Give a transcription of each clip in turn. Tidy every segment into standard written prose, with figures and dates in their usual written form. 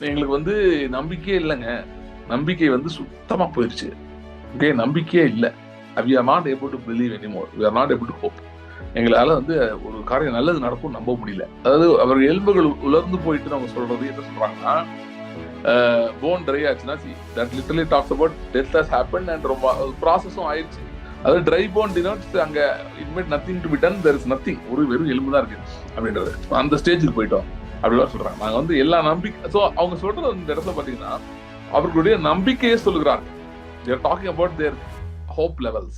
எங்களுக்கு வந்து நம்பிக்கையே இல்லைங்க. நம்பிக்கை வந்து சுத்தமா போயிருச்சு. ஓகே, நம்பிக்கையே இல்லை. we are not able to believe anymore. we are not able to hope. எங்களால வந்து ஒரு காரியம் நல்லது நடக்கும் நம்ப முடியல. அதாவது அவர் எலும்புகள் உலர்ந்து போயிட்டு அவங்க சொல்றது என்ன சொல்றாங்கன்னா, போன் ட்ரை ஆச்சுன்னா that literally talks about death has happen and ரொம்ப ப்ராசஸும் ஆயிடுச்சு. அதாவது ட்ரை போன் டினோட்ஸ் அங்க inanimate nothing to be done, there is nothing, ஒரு வெறும் எலும்பு தான் இருக்கு அப்படின்றது. அந்த ஸ்டேஜுக்கு போயிட்டோம் அப்படிலாம் சொல்றாங்க. நாங்க வந்து எல்லா நம்பிக்கை, ஸோ அவங்க சொல்றது இந்த இடத்துல பாத்தீங்கன்னா அவர்களுடைய நம்பிக்கையே சொல்லுகிறாங்க. they are talking about their hope levels.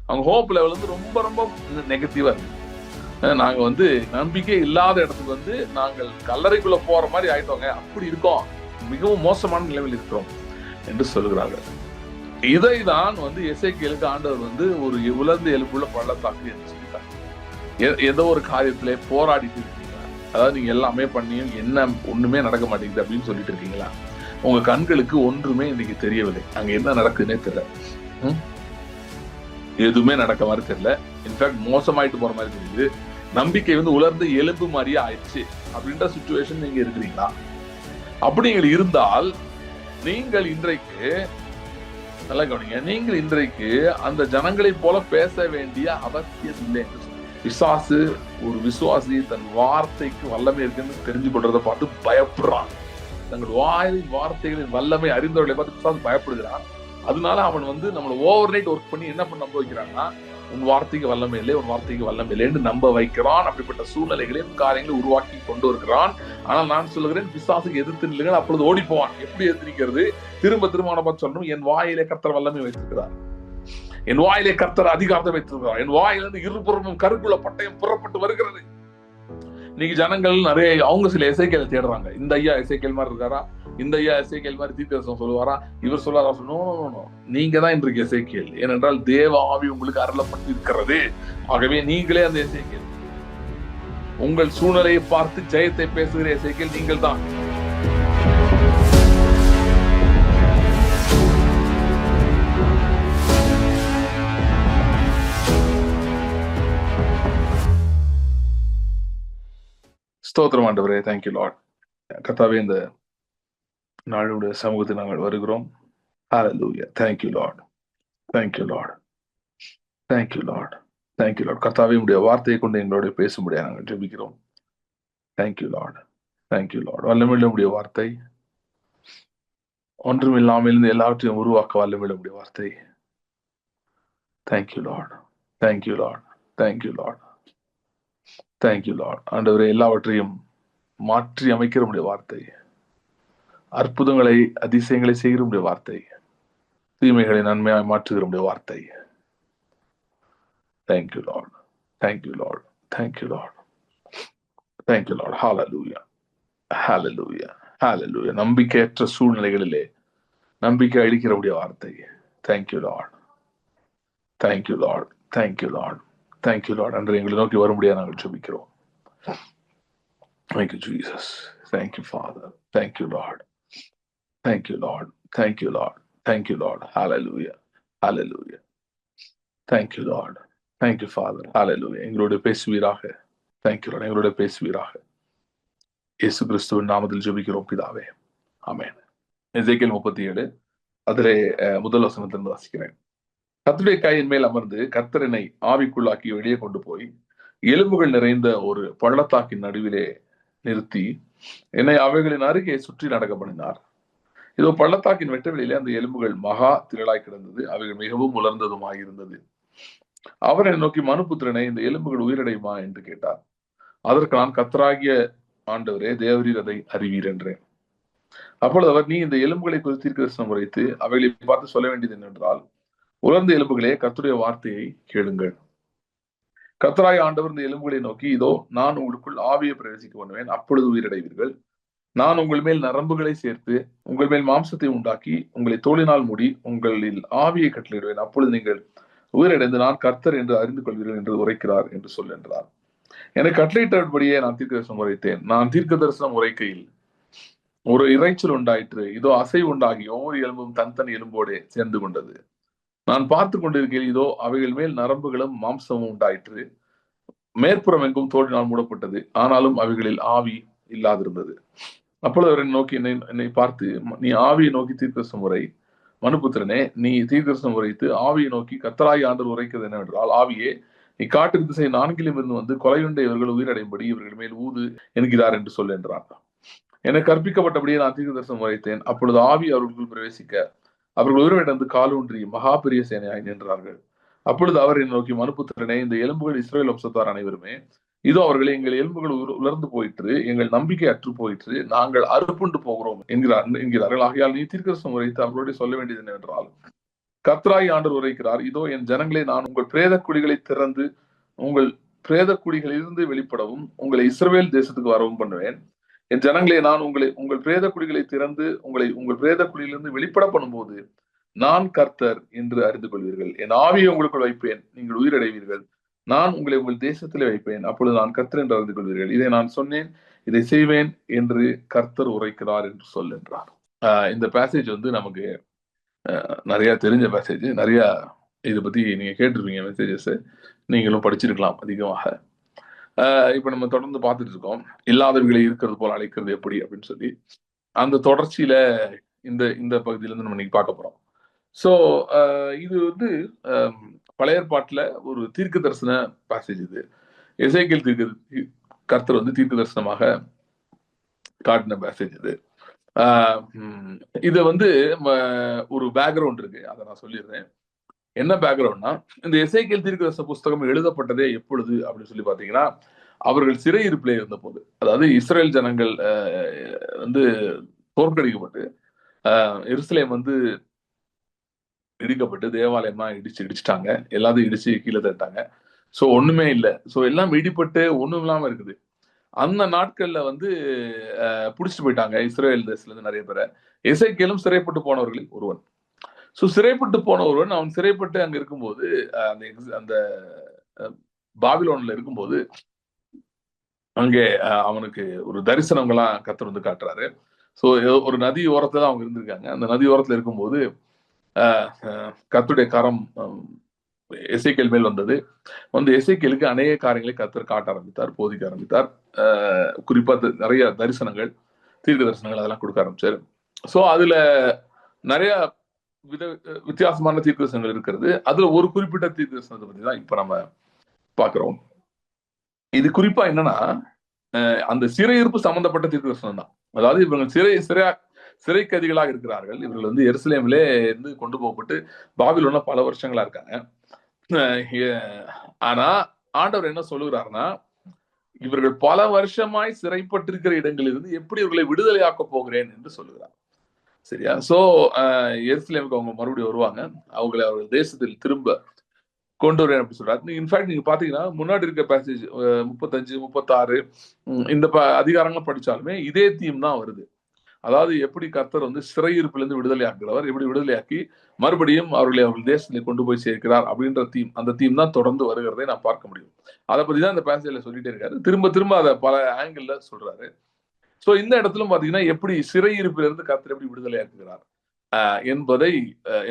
அவங்க ஹோப் லெவல் வந்து ரொம்ப ரொம்ப நெகட்டிவா இருக்கு. நாங்க வந்து நம்பிக்கை இல்லாத இடத்துக்கு வந்து நாங்கள் கல்லறைக்குள்ள போற மாதிரி ஆயிட்டோங்க, அப்படி இருக்கோம், மிகவும் மோசமான நிலையில் இருக்கிறோம் என்று சொல்லுகிறார்கள். இதை தான் வந்து எசேக்கியேலுக்கு ஆண்டவர் வந்து ஒரு உலர்ந்த எலும்புள்ள பள்ளத்தாக்கு என்று சொல்லிட்டாங்க. ஏதோ ஒரு காரியத்திலே போராடிட்டு இருக்கீங்களா? அதாவது நீங்க எல்லாமே பண்ணியும் என்ன ஒண்ணுமே நடக்க மாட்டேங்குது அப்படின்னு சொல்லிட்டு இருக்கீங்களா? உங்க கண்களுக்கு ஒன்றுமே இன்னைக்கு தெரியவில்லை, அங்க என்ன நடக்குதுன்னே தெரியல, எதுவுமே நடக்க மாதிரி தெரியல, இன்ஃபேக்ட் மோசமாயிட்டு போற மாதிரி தெரியுது. நம்பிக்கை வந்து உலர்ந்து எலும்பு மாதிரியே ஆயிடுச்சு அப்படின்ற சிச்சுவேஷன் நீங்க இருக்கிறீங்களா? அப்படி நீங்கள் இருந்தால் நீங்கள் இன்றைக்கு நல்லா கவனிங்க, நீங்கள் இன்றைக்கு அந்த ஜனங்களை போல பேச வேண்டிய அவசியம் இல்லை என்று சொல்லுங்க. பிசாசு ஒரு விசுவாசி தன் வார்த்தைக்கு வல்லமை இருக்குன்னு தெரிஞ்சு கொள்றதை பார்த்து பயப்படுறான். தங்கள் வாயிலின் வார்த்தைகளின் வல்லமை அறிந்தவர்களை பார்த்து பிசாசு பயப்படுகிறான். அதனால அவன் வந்து நம்மளை ஓவர் நைட் ஒர்க் பண்ணி என்ன பண்ண நம்ப வைக்கிறான்னா, உன் வார்த்தைக்கு வல்லமை இல்லை, உன் வார்த்தைக்கு வல்லமை இல்லைன்னு நம்ப வைக்கிறான். அப்படிப்பட்ட சூழ்நிலைகளையும் காரியங்களை உருவாக்கி கொண்டு வருகிறான். ஆனால் நான் சொல்லுகிறேன், பிசாசுக்கு எதிர்த்து நில்லுங்கள், அப்பொழுது ஓடி போவான். எப்படி எதிர்க்கிறது? திரும்ப திரும்ப பார்த்து சொல்லணும், என் வாயிலே கர்த்தர் வல்லமை வைத்திருக்கிறார், என் வாயிலே கர்த்தர் அதிகாரத்தை வைத்திருக்கிறார், என் வாயிலிருந்து இருபுறமும் கருக்குள்ள பட்டயம் புறப்பட்டு வருகிறது. இன்னைக்கு ஜனங்கள் நிறைய அவங்க சில எசேக்கியேலை தேடுறாங்க. இந்த ஐயா எசேக்கியேல் மாதிரி இருக்காரா, இந்த ஐயா எசேக்கியேல் மாதிரி தீர்க்கதரிசனம் சொல்லுவாரா, இவர் சொல்லாரா? நீங்க தான் இன்றைக்கு எசேக்கியேல். ஏனென்றால் தேவ ஆவி உங்களுக்கு அருளப்பட்டு இருக்கிறது. ஆகவே நீங்களே அந்த எசேக்கியேல். உங்கள் சூழ்நிலையை பார்த்து ஜெயத்தை பேசுகிற எசேக்கியேல் நீங்கள் தான். ஸ்தோத்திரம் ஆண்டவரே, தேங்க்யூ லார்ட். கர்த்தாவே, இந்த நாளுடைய சமூகத்தில் நாங்கள் வருகிறோம். Hallelujah. Thank you Lord, thank you Lord, thank you Lord, thank you Lord. கர்த்தாவே, உடைய வார்த்தையை கொண்டு எங்களோட பேசும்படியாக நாங்கள் ஜெபிக்கிறோம். Thank you Lord, thank you Lord. வல்லமையுள்ள உடைய வார்த்தை, ஒன்றுமில்லாமல் இருந்து எல்லாவற்றையும் உருவாக்க வல்லமையுள்ள உடைய வார்த்தை. Thank you Lord, thank you Lord, thank you Lord, thank you Lord. ஆண்டவரே, எல்லாவற்றையும் மாற்றி அமைக்கிற உடைய வார்த்தை, அற்புதங்களை அதிசயங்களை செய்கிற உடைய வார்த்தை, தீமைகளை நன்மையாய் மாற்றுகிற உடைய வார்த்தை. Thank you Lord, thank you Lord, thank you Lord, thank you Lord. Hallelujah, hallelujah, hallelujah. நம்பிக்கையற்ற சூழ்நிலைகளிலே நம்பிக்கை அளிக்கிற உடைய வார்த்தை. Thank you Lord, thank you Lord, thank you Lord, thank you Lord. அன்று எங்களை நோக்கி வரும்படியாக நாங்கள் ஜெபிக்கிறோம். Thank you, Jesus. Thank you, Father. Thank you, Lord. Thank you, Lord. Thank you, Lord. Thank you, Lord. Hallelujah. Hallelujah. Thank you, Lord. Thank you, Father. Hallelujah. எங்களோட பேசுவீராக. Thank you, Lord. எங்களோட பேசுவீராக. இயேசு கிறிஸ்துவின் நாமத்தில் ஜெபிக்கிறோம் பிதாவே. ஆமென். எசேக்கியேல் 37 அதிலே முதல் வசனத்திலிருந்து வாசிக்கிறேன். கர்த்தருடைய கையின் மேல் அமர்ந்து கர்த்தர் என்னை ஆவிக்குள்ளாக்கி வெளியே கொண்டு போய் எலும்புகள் நிறைந்த ஒரு பள்ளத்தாக்கின் நடுவிலே நிறுத்தி என்னை அவைகளின் அருகே சுற்றி நடக்க பண்ணினார். இதோ பள்ளத்தாக்கின் வெட்டவெளியிலே அந்த எலும்புகள் மகா திரளாய் கிடந்தது, அவைகள் மிகவும் உலர்ந்ததுமாயிருந்தது. அவர் என்னை நோக்கி, மனுபுத்திரனே, இந்த எலும்புகள் உயிரடையுமா என்று கேட்டார். அதற்கு நான், கர்த்தராகிய ஆண்டவரே, தேவரீர் அதை அறிவீர் என்றேன். அப்பொழுது அவர், நீ இந்த எலும்புகளை குறித்து தீர்க்கதரிசனம் உரைத்து அவைகளை பார்த்து சொல்ல வேண்டியது என்னவென்றால், உலர்ந்த எலும்புகளே, கர்த்தருடைய வார்த்தையை கேளுங்கள். கர்த்தராகிய ஆண்டவர் இந்த எலும்புகளை நோக்கி, இதோ நான் உங்களுக்குள் ஆவியை பிரவேசிக்க பண்ணுவேன், அப்பொழுது உயிரடைவீர்கள். நான் உங்கள் மேல் நரம்புகளை சேர்த்து உங்கள் மேல் மாம்சத்தை உண்டாக்கி உங்களை தோலினால் மூடி உங்களில் ஆவியை கட்டளையிடுவேன், அப்பொழுது நீங்கள் உயிரடைந்து நான் கர்த்தர் என்று அறிந்து கொள்வீர்கள் என்று உரைக்கிறார் என்று என்றார். எனக்கு கட்டளையிட்டபடியே நான் தீர்க்க தரிசனம் உரைத்தேன். நான் தீர்க்க தரிசனம் உரைக்கையில் ஒரு இறைச்சல் உண்டாயிற்று. இதோ அசைவு உண்டாகி ஒவ்வொரு எலும்பும் தன் எலும்போடு சேர்ந்து கொண்டது. நான் பார்த்து கொண்டிருக்கையில் இதோ அவைகள் மேல் நரம்புகளும் மாம்சமும் உண்டாயிற்று. மேற்புறம் எங்கும் தோலினால் மூடப்பட்டது, ஆனாலும் அவைகளில் ஆவி இல்லாதிருந்தது. அப்பொழுது அவரை நோக்கி என்னை பார்த்து, நீ ஆவியை நோக்கி தீர்க்கதரிசனம் உரை, மனுபுத்திரனே நீ தீர்க்கதரிசனம் உரைத்து ஆவியை நோக்கி கர்த்தராகிய ஆண்டவர் உரைக்கிறது என்னவென்றால், ஆவியே நீ காட்டு திசை நான்கிலும் இருந்து வந்து கொலையுண்ட இவர்கள் உயிரடையும்படி இவர்கள் மேல் ஊது என்கிறார் என்று சொல் என்றார். எனக்கு கற்பிக்கப்பட்டபடியே நான் தீர்க்கதரிசனம் உரைத்தேன். அப்பொழுது ஆவி அவர்களுக்குள் பிரவேசிக்க அவர்கள் உயிரிழந்து காலூன்றி மகா பெரிய சேனையாய் நின்றார்கள். அப்பொழுது அவர் என்னை நோக்கி, மனுபுத்திரனே இந்த எலும்புகள் இஸ்ரவேல் வம்சத்தார் அனைவருமே, இதோ அவர்களே எங்கள் எலும்புகள் உலர்ந்து போயிற்று, எங்கள் நம்பிக்கை அற்று போயிற்று, நாங்கள் அறுப்புண்டு போகிறோம் என்கிறார்கள். ஆகையால் நீ தீர்க்கதரிசனம் உரைத்து அவர்களுடைய சொல்ல வேண்டியது என்னவென்றால், கர்த்தராகிய ஆண்டவர் உரைக்கிறார், இதோ என் ஜனங்களே, நான் உங்கள் பிரேத குழிகளை திறந்து உங்கள் பிரேத குழிகளிலிருந்து வெளிப்படவும் உங்களை இஸ்ரவேல் தேசத்துக்கு வரவும் பண்ணுவேன். என் ஜனங்களே, நான் உங்கள் பிரேத குழிகளை திறந்து உங்கள் பிரேத குழியிலிருந்து வெளிப்பட பண்ணும்போது நான் கர்த்தர் என்று அறிந்து கொள்வீர்கள். என் ஆவியை உங்களுக்குள் வைப்பேன், நீங்கள் உயிரடைவீர்கள். நான் உங்களை உங்கள் தேசத்திலே வைப்பேன், அப்பொழுது நான் கர்த்தர் என்று அறிந்து கொள்வீர்கள். இதை நான் சொன்னேன், இதை செய்வேன் என்று கர்த்தர் உரைக்கிறார் என்று சொல் என்றார். இந்த பேசேஜ் வந்து நமக்கு நிறைய தெரிஞ்ச பேசேஜ். நிறைய இதை பத்தி நீங்க கேட்டிருப்பீங்க, மெசேஜஸ் நீங்களும் படிச்சிருக்கலாம் அதிகமாக. இப்ப நம்ம தொடர்ந்து பார்த்துட்டு இருக்கோம், இல்லாதவர்களை இருக்கிறது போல அழைக்கிறது எப்படி அப்படின்னு சொல்லி. அந்த தொடர்ச்சியில இந்த பகுதியில இருந்து நம்ம இன்னைக்கு பார்க்க போறோம். ஸோ இது வந்து பழைய ஏற்பாட்டுல ஒரு தீர்க்க தரிசன பேசேஜ். இது எசேக்கியேல் கர்த்தர் வந்து தீர்க்க தரிசனமாக காட்டின பேசேஜ் இது. இது வந்து ஒரு பேக்ரவுண்ட் இருக்கு, அதை நான் சொல்லிடுறேன். என்ன பேக்ரவுண்ட்னா, இந்த எசேக்கியேல் தீர்க்கதரிசன புஸ்தகம் எழுதப்பட்டதே எப்பொழுது அப்படின்னு சொல்லி பாத்தீங்கன்னா, அவர்கள் சிறையிருப்பிலே இருந்த போது, அதாவது இஸ்ரேல் ஜனங்கள் வந்து தோற்கடிக்கப்பட்டு எருசலேம் வந்து இடிக்கப்பட்டு தேவாலயம்லாம் இடிச்சுட்டாங்க, எல்லாத்தையும் இடிச்சு கீழே தட்டாங்க. ஸோ ஒண்ணுமே இல்லை. ஸோ எல்லாம் இடிப்பட்டு ஒண்ணும் இல்லாம இருக்குது. அந்த நாட்கள்ல வந்து புடிச்சிட்டு போயிட்டாங்க இஸ்ரேல் தேசத்துல இருந்து நிறைய பேரை. எசேக்கியேலும் சிறைப்பட்டு போனவர்களில் ஒருவன். ஸோ சிறைப்பட்டு போன ஒருவன், அவன் சிறைப்பட்டு அங்க இருக்கும்போது, அந்த பாபிலோன்ல இருக்கும்போது, அங்கே அவனுக்கு ஒரு தரிசனங்கள்லாம் கர்த்தர் வந்து காட்டுறாரு. ஸோ ஒரு நதி ஓரத்துல தான் அவங்க இருந்திருக்காங்க. அந்த நதி ஓரத்துல இருக்கும்போது கர்த்தருடைய கரம் எசேக்கியேல் மேல் வந்தது. வந்து எசேக்கியேலுக்கு அநேக காரியங்களை கர்த்தர் காட்ட ஆரம்பித்தார், போதிக்க ஆரம்பித்தார். குறிப்பா நிறைய தரிசனங்கள், தீர்க்க தரிசனங்கள் அதெல்லாம் கொடுக்க ஆரம்பிச்சாரு. ஸோ அதுல நிறைய வித்தியாசமான தீர்க்க தரிசனங்கள் இருக்கிறது. அதுல ஒரு குறிப்பிட்ட தீர்க்க தரிசனத்தை பத்தி தான் இப்ப நம்ம பாக்குறோம். இது குறிப்பா என்னன்னா, அந்த சிறையிருப்பு சம்பந்தப்பட்ட தீர்க்க தரிசனம் தான். அதாவது இவங்க சிறை கைதிகளாக இருக்கிறார்கள். இவர்கள் வந்து எருசலேமிலே இருந்து கொண்டு போகப்பட்டு பாபிலோன்ல பல வருஷங்களா இருக்காங்க. ஆனா ஆண்டவர் என்ன சொல்லுகிறாருன்னா, இவர்கள் பல வருஷமாய் சிறைப்பட்டிருக்கிற இடங்களிலிருந்து எப்படி இவர்களை விடுதலையாக்க போகிறேன் என்று சொல்லுகிறார். சரியா? சோ எருசலேமுக்கு அவங்க மறுபடியும் வருவாங்க, அவங்களை அவர்கள் தேசத்தில் திரும்ப கொண்டு வரேன் அப்படி சொல்றாரு. இன்ஃபேக்ட் நீங்க பாத்தீங்கன்னா, முன்னாடி இருக்க பேசேஜ் 35, 36 இந்த அதிகாரங்கள் படிச்சாலுமே இதே தீம் தான் வருது. அதாவது எப்படி கர்த்தர் வந்து சிறையிருப்பிலிருந்து விடுதலை ஆக்குறவர், எப்படி விடுதலையாக்கி மறுபடியும் அவர்களை அவர்கள் தேசத்தில் கொண்டு போய் சேர்க்கிறார் அப்படின்ற தீம், அந்த தீம் தான் தொடர்ந்து வருகிறதை நான் பார்க்க முடியும். அதை பத்தி தான் இந்த பேசேஜ்ல சொல்லிட்டே இருக்காரு. திரும்ப திரும்ப அதை பல ஆங்கிள் சொல்றாரு. சோ இந்த இடத்துல பாத்தீங்கன்னா, எப்படி சிறையிருப்பிலிருந்து கர்த்தர் எப்படி விடுதலை ஆக்குகிறார்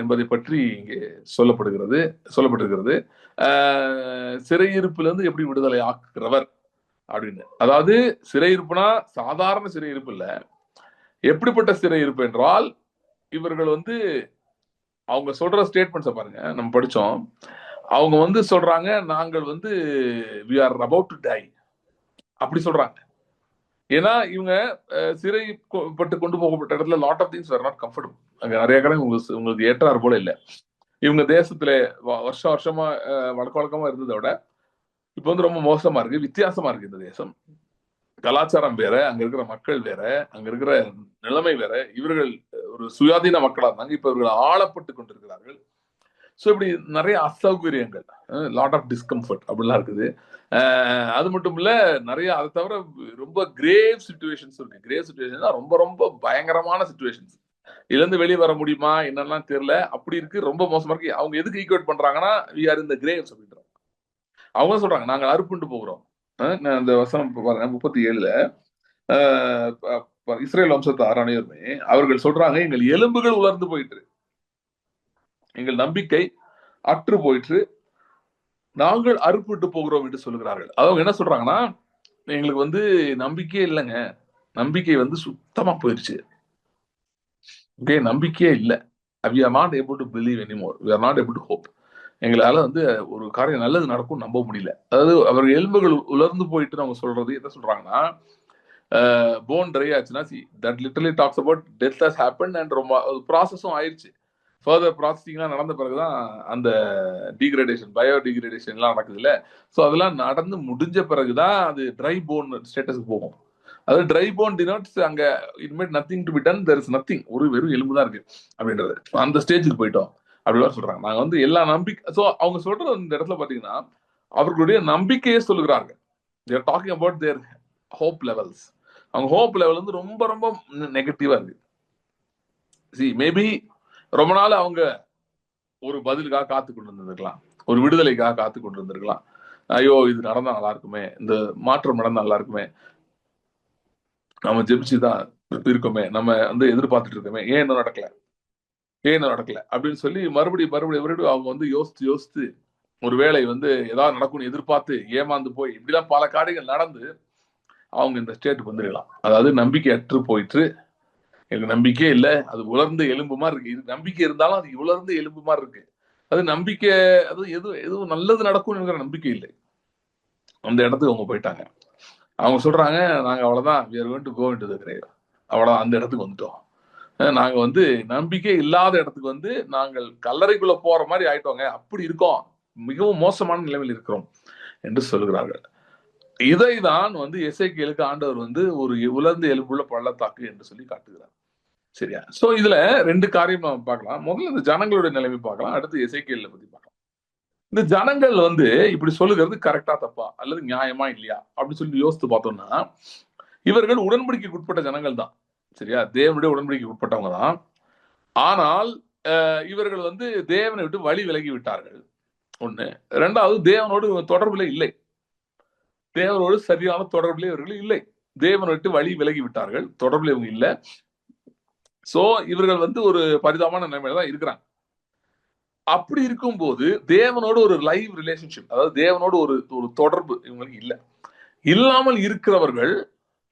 என்பதை பற்றி இங்கே சொல்லப்பட்டிருக்கிறது. சிறையிருப்பிலிருந்து எப்படி விடுதலை ஆக்குகிறவர் அப்படின்னு. அதாவது சிறையிருப்புனா சாதாரண சிறையிருப்பு இல்ல. எப்படிப்பட்ட சிறையிருப்பு என்றால், இவர்கள் வந்து அவங்க சொல்ற ஸ்டேட்மெண்ட்ஸை பாருங்க, நம்ம படிச்சோம். அவங்க வந்து சொல்றாங்க, நாங்கள் வந்து we are about to die அப்படி சொல்றாங்க. ஏன்னா இவங்க சிறைப்பட்டு கொண்டு போகப்பட்ட இடத்துல lot of things were not comfortable. அங்க நிறைய காரணம் உங்களுக்கு ஏற்றாறு போல இல்லை. இவங்க தேசத்துல வருஷமா வழக்கமா இருந்ததை விட இப்ப வந்து ரொம்ப மோசமா இருக்கு, வித்தியாசமா இருக்கு இந்த தேசம். கலாச்சாரம் வேற, அங்க இருக்கிற மக்கள் வேற, அங்க இருக்கிற நிலைமை வேற. இவர்கள் ஒரு சுயாதீன மக்களா இருந்தாங்க, இப்ப இவர்கள் ஆளப்பட்டு கொண்டிருக்கிறார்கள். ஸோ இப்படி நிறைய அசௌகரியங்கள், லாட் ஆஃப் டிஸ்கம்ஃபர்ட் அப்படிலாம் இருக்குது. அது மட்டும் இல்ல, நிறைய அதை தவிர ரொம்ப கிரேவ் சிச்சுவேஷன்ஸ் இருக்கு. கிரேவ் சிச்சுவேஷன் ரொம்ப ரொம்ப பயங்கரமான சிச்சுவேஷன்ஸ். இதுல இருந்து வெளியே வர முடியுமா என்னெல்லாம் தெரியல, அப்படி இருக்கு, ரொம்ப மோசமா இருக்கு. அவங்க எதுக்கு ஈக்குவேட் பண்றாங்கன்னா, we are in the graves அப்படின்றாங்க. அவங்க சொல்றாங்க, நாங்கள் அறுப்புண்டு போகிறோம். அந்த வசனம் பாருங்க 37ல, இஸ்ரேல் வம்சத்தார் அனைவருமே அவர்கள் சொல்றாங்க, எங்கள் எலும்புகள் உலர்ந்து போயிட்டு, எங்கள் நம்பிக்கை அற்று போயிற்று, நாங்கள் அறுப்புட்டு போகிறோம் என்று சொல்லுகிறார்கள். அவங்க என்ன சொல்றாங்கன்னா, எங்களுக்கு வந்து நம்பிக்கையே இல்லைங்க, நம்பிக்கை வந்து சுத்தமா போயிடுச்சு. ஓகே, நம்பிக்கையே இல்லை. we are not able to believe anymore, we are not able to hope. எங்களால வந்து ஒரு காரியம் நல்லது நடக்கும் நம்ப முடியல. அதாவது அவர்கள் எலும்புகள் உலர்ந்து போயிட்டு அவங்க சொல்றது என்ன சொல்றாங்கன்னா, போன் ட்ரை ஆச்சுன்னா that literally talks about death has happen and ரொம்ப ப்ராசஸும் ஆயிடுச்சு. ஃபர்தர் ப்ராசஸிங்லாம் நடந்த பிறகுதான் அந்த டீக்ரேடேஷன், பயோ டீக்ரேடேஷன்லாம் நடக்குது இல்லை. ஸோ அதெல்லாம் நடந்து முடிஞ்ச பிறகுதான் அது ட்ரை போன் ஸ்டேட்டஸ்க்கு போகும். அது ட்ரை போன் டினோட்ஸ் அங்க inanimate nothing to be done, there is nothing, ஒரு வெறும் எலும்பு தான் இருக்கு அப்படின்றது. அந்த ஸ்டேஜுக்கு போயிட்டோம் அப்படிலாம் சொல்றாங்க. நாங்க வந்து எல்லா நம்பிக்கை, ஸோ அவங்க சொல்றது இந்த இடத்துல பாத்தீங்கன்னா அவர்களுடைய நம்பிக்கையே சொல்லுகிறார்கள். தேர் talking about their hope levels. அவங்க ஹோப் லெவல் வந்து ரொம்ப ரொம்ப நெகட்டிவா இருக்கு. மேபி ரொம்ப நாள் அவங்க ஒரு பதிலுக்காக காத்து கொண்டு இருந்திருக்கலாம், ஒரு விடுதலைக்காக காத்து கொண்டு இருந்திருக்கலாம். ஐயோ இது நடந்தா நல்லா இருக்குமே, இந்த மாற்றம் நடந்தா நல்லா இருக்குமே, நம்ம ஜெபிச்சுதான் இருக்கோமே, நம்ம வந்து எதிர்பார்த்துட்டு இருக்கோமே, ஏன் இன்னும் நடக்கல அப்படின்னு சொல்லி மறுபடியும் அவங்க வந்து யோசித்து ஒரு வேளை வந்து ஏதாவது நடக்கும்னு எதிர்பார்த்து ஏமாந்து போய் இப்படிலாம் பல காரியங்கள் நடந்து அவங்க இந்த ஸ்டேட்டுக்கு வந்துடலாம். அதாவது நம்பிக்கை அற்று போயிட்டு, எனக்கு நம்பிக்கையே இல்லை, அது உலர்ந்த எலும்பு மாதிரி இருக்கு. இது நம்பிக்கை இருந்தாலும் அது உலர்ந்த எலும்பு மாதிரி இருக்கு. அது நம்பிக்கை, அது எதுவும் நல்லது நடக்கும்ங்கிற நம்பிக்கை இல்லை. அந்த இடத்துக்கு அவங்க போயிட்டாங்க. அவங்க சொல்றாங்க, நாங்க அவ்வளவுதான், we are going to go into the grave. அவ்வளவுதான், அந்த இடத்துக்கு வந்துட்டோம். நாங்க வந்து நம்பிக்கை இல்லாத இடத்துக்கு வந்து நாங்கள் கல்லறைக்குள்ள போற மாதிரி ஆயிட்டோங்க, அப்படி இருக்கோம், மிகவும் மோசமான நிலைமையில் இருக்கிறோம் என்று சொல்கிறார்கள். இதைதான் வந்து எசேக்கியேலுக்கு ஆண்டவர் வந்து ஒரு உலர்ந்த எலும்புள்ள பள்ளத்தாக்கு என்று சொல்லி காட்டுகிறார். சரியா? சோ இதுல ரெண்டு காரியம் நம்ம பார்க்கலாம். முதல்ல இந்த ஜனங்களுடைய நிலைமை பார்க்கலாம், அடுத்து எசேக்கியேலை பத்தி பார்க்கலாம். இந்த ஜனங்கள் வந்து இப்படி சொல்லுகிறது கரெக்டா தப்பா அல்லது நியாயமா இல்லையா அப்படின்னு சொல்லி யோசித்து பார்த்தோம்னா, இவர்கள் உடன்படிக்கைக்கு உட்பட்ட ஜனங்கள் தான். சரியா? தேவனுடைய உடன்படிக்கைக்கு உட்பட்டவங்க தான். ஆனால் இவர்கள் வந்து தேவனை விட்டு வழி விலகி விட்டார்கள். ஒண்ணு. ரெண்டாவது, தேவனோடு தொடர்புல இல்லை. தேவனோடு சரியான தொடர்புல இவர்கள் இல்லை. தேவனை விட்டு வழி விலகி விட்டார்கள், தொடர்புல இவங்க இல்லை. சோ இவர்கள் வந்து ஒரு பரிதாபமான நிலைமையில தான் இருக்கிறாங்க. அப்படி இருக்கும்போது தேவனோடு ஒரு லைவ் ரிலேஷன்ஷிப், அதாவது தேவனோடு ஒரு தொடர்பு இவங்களுக்கு இல்லை. இல்லாமல் இருக்கிறவர்கள்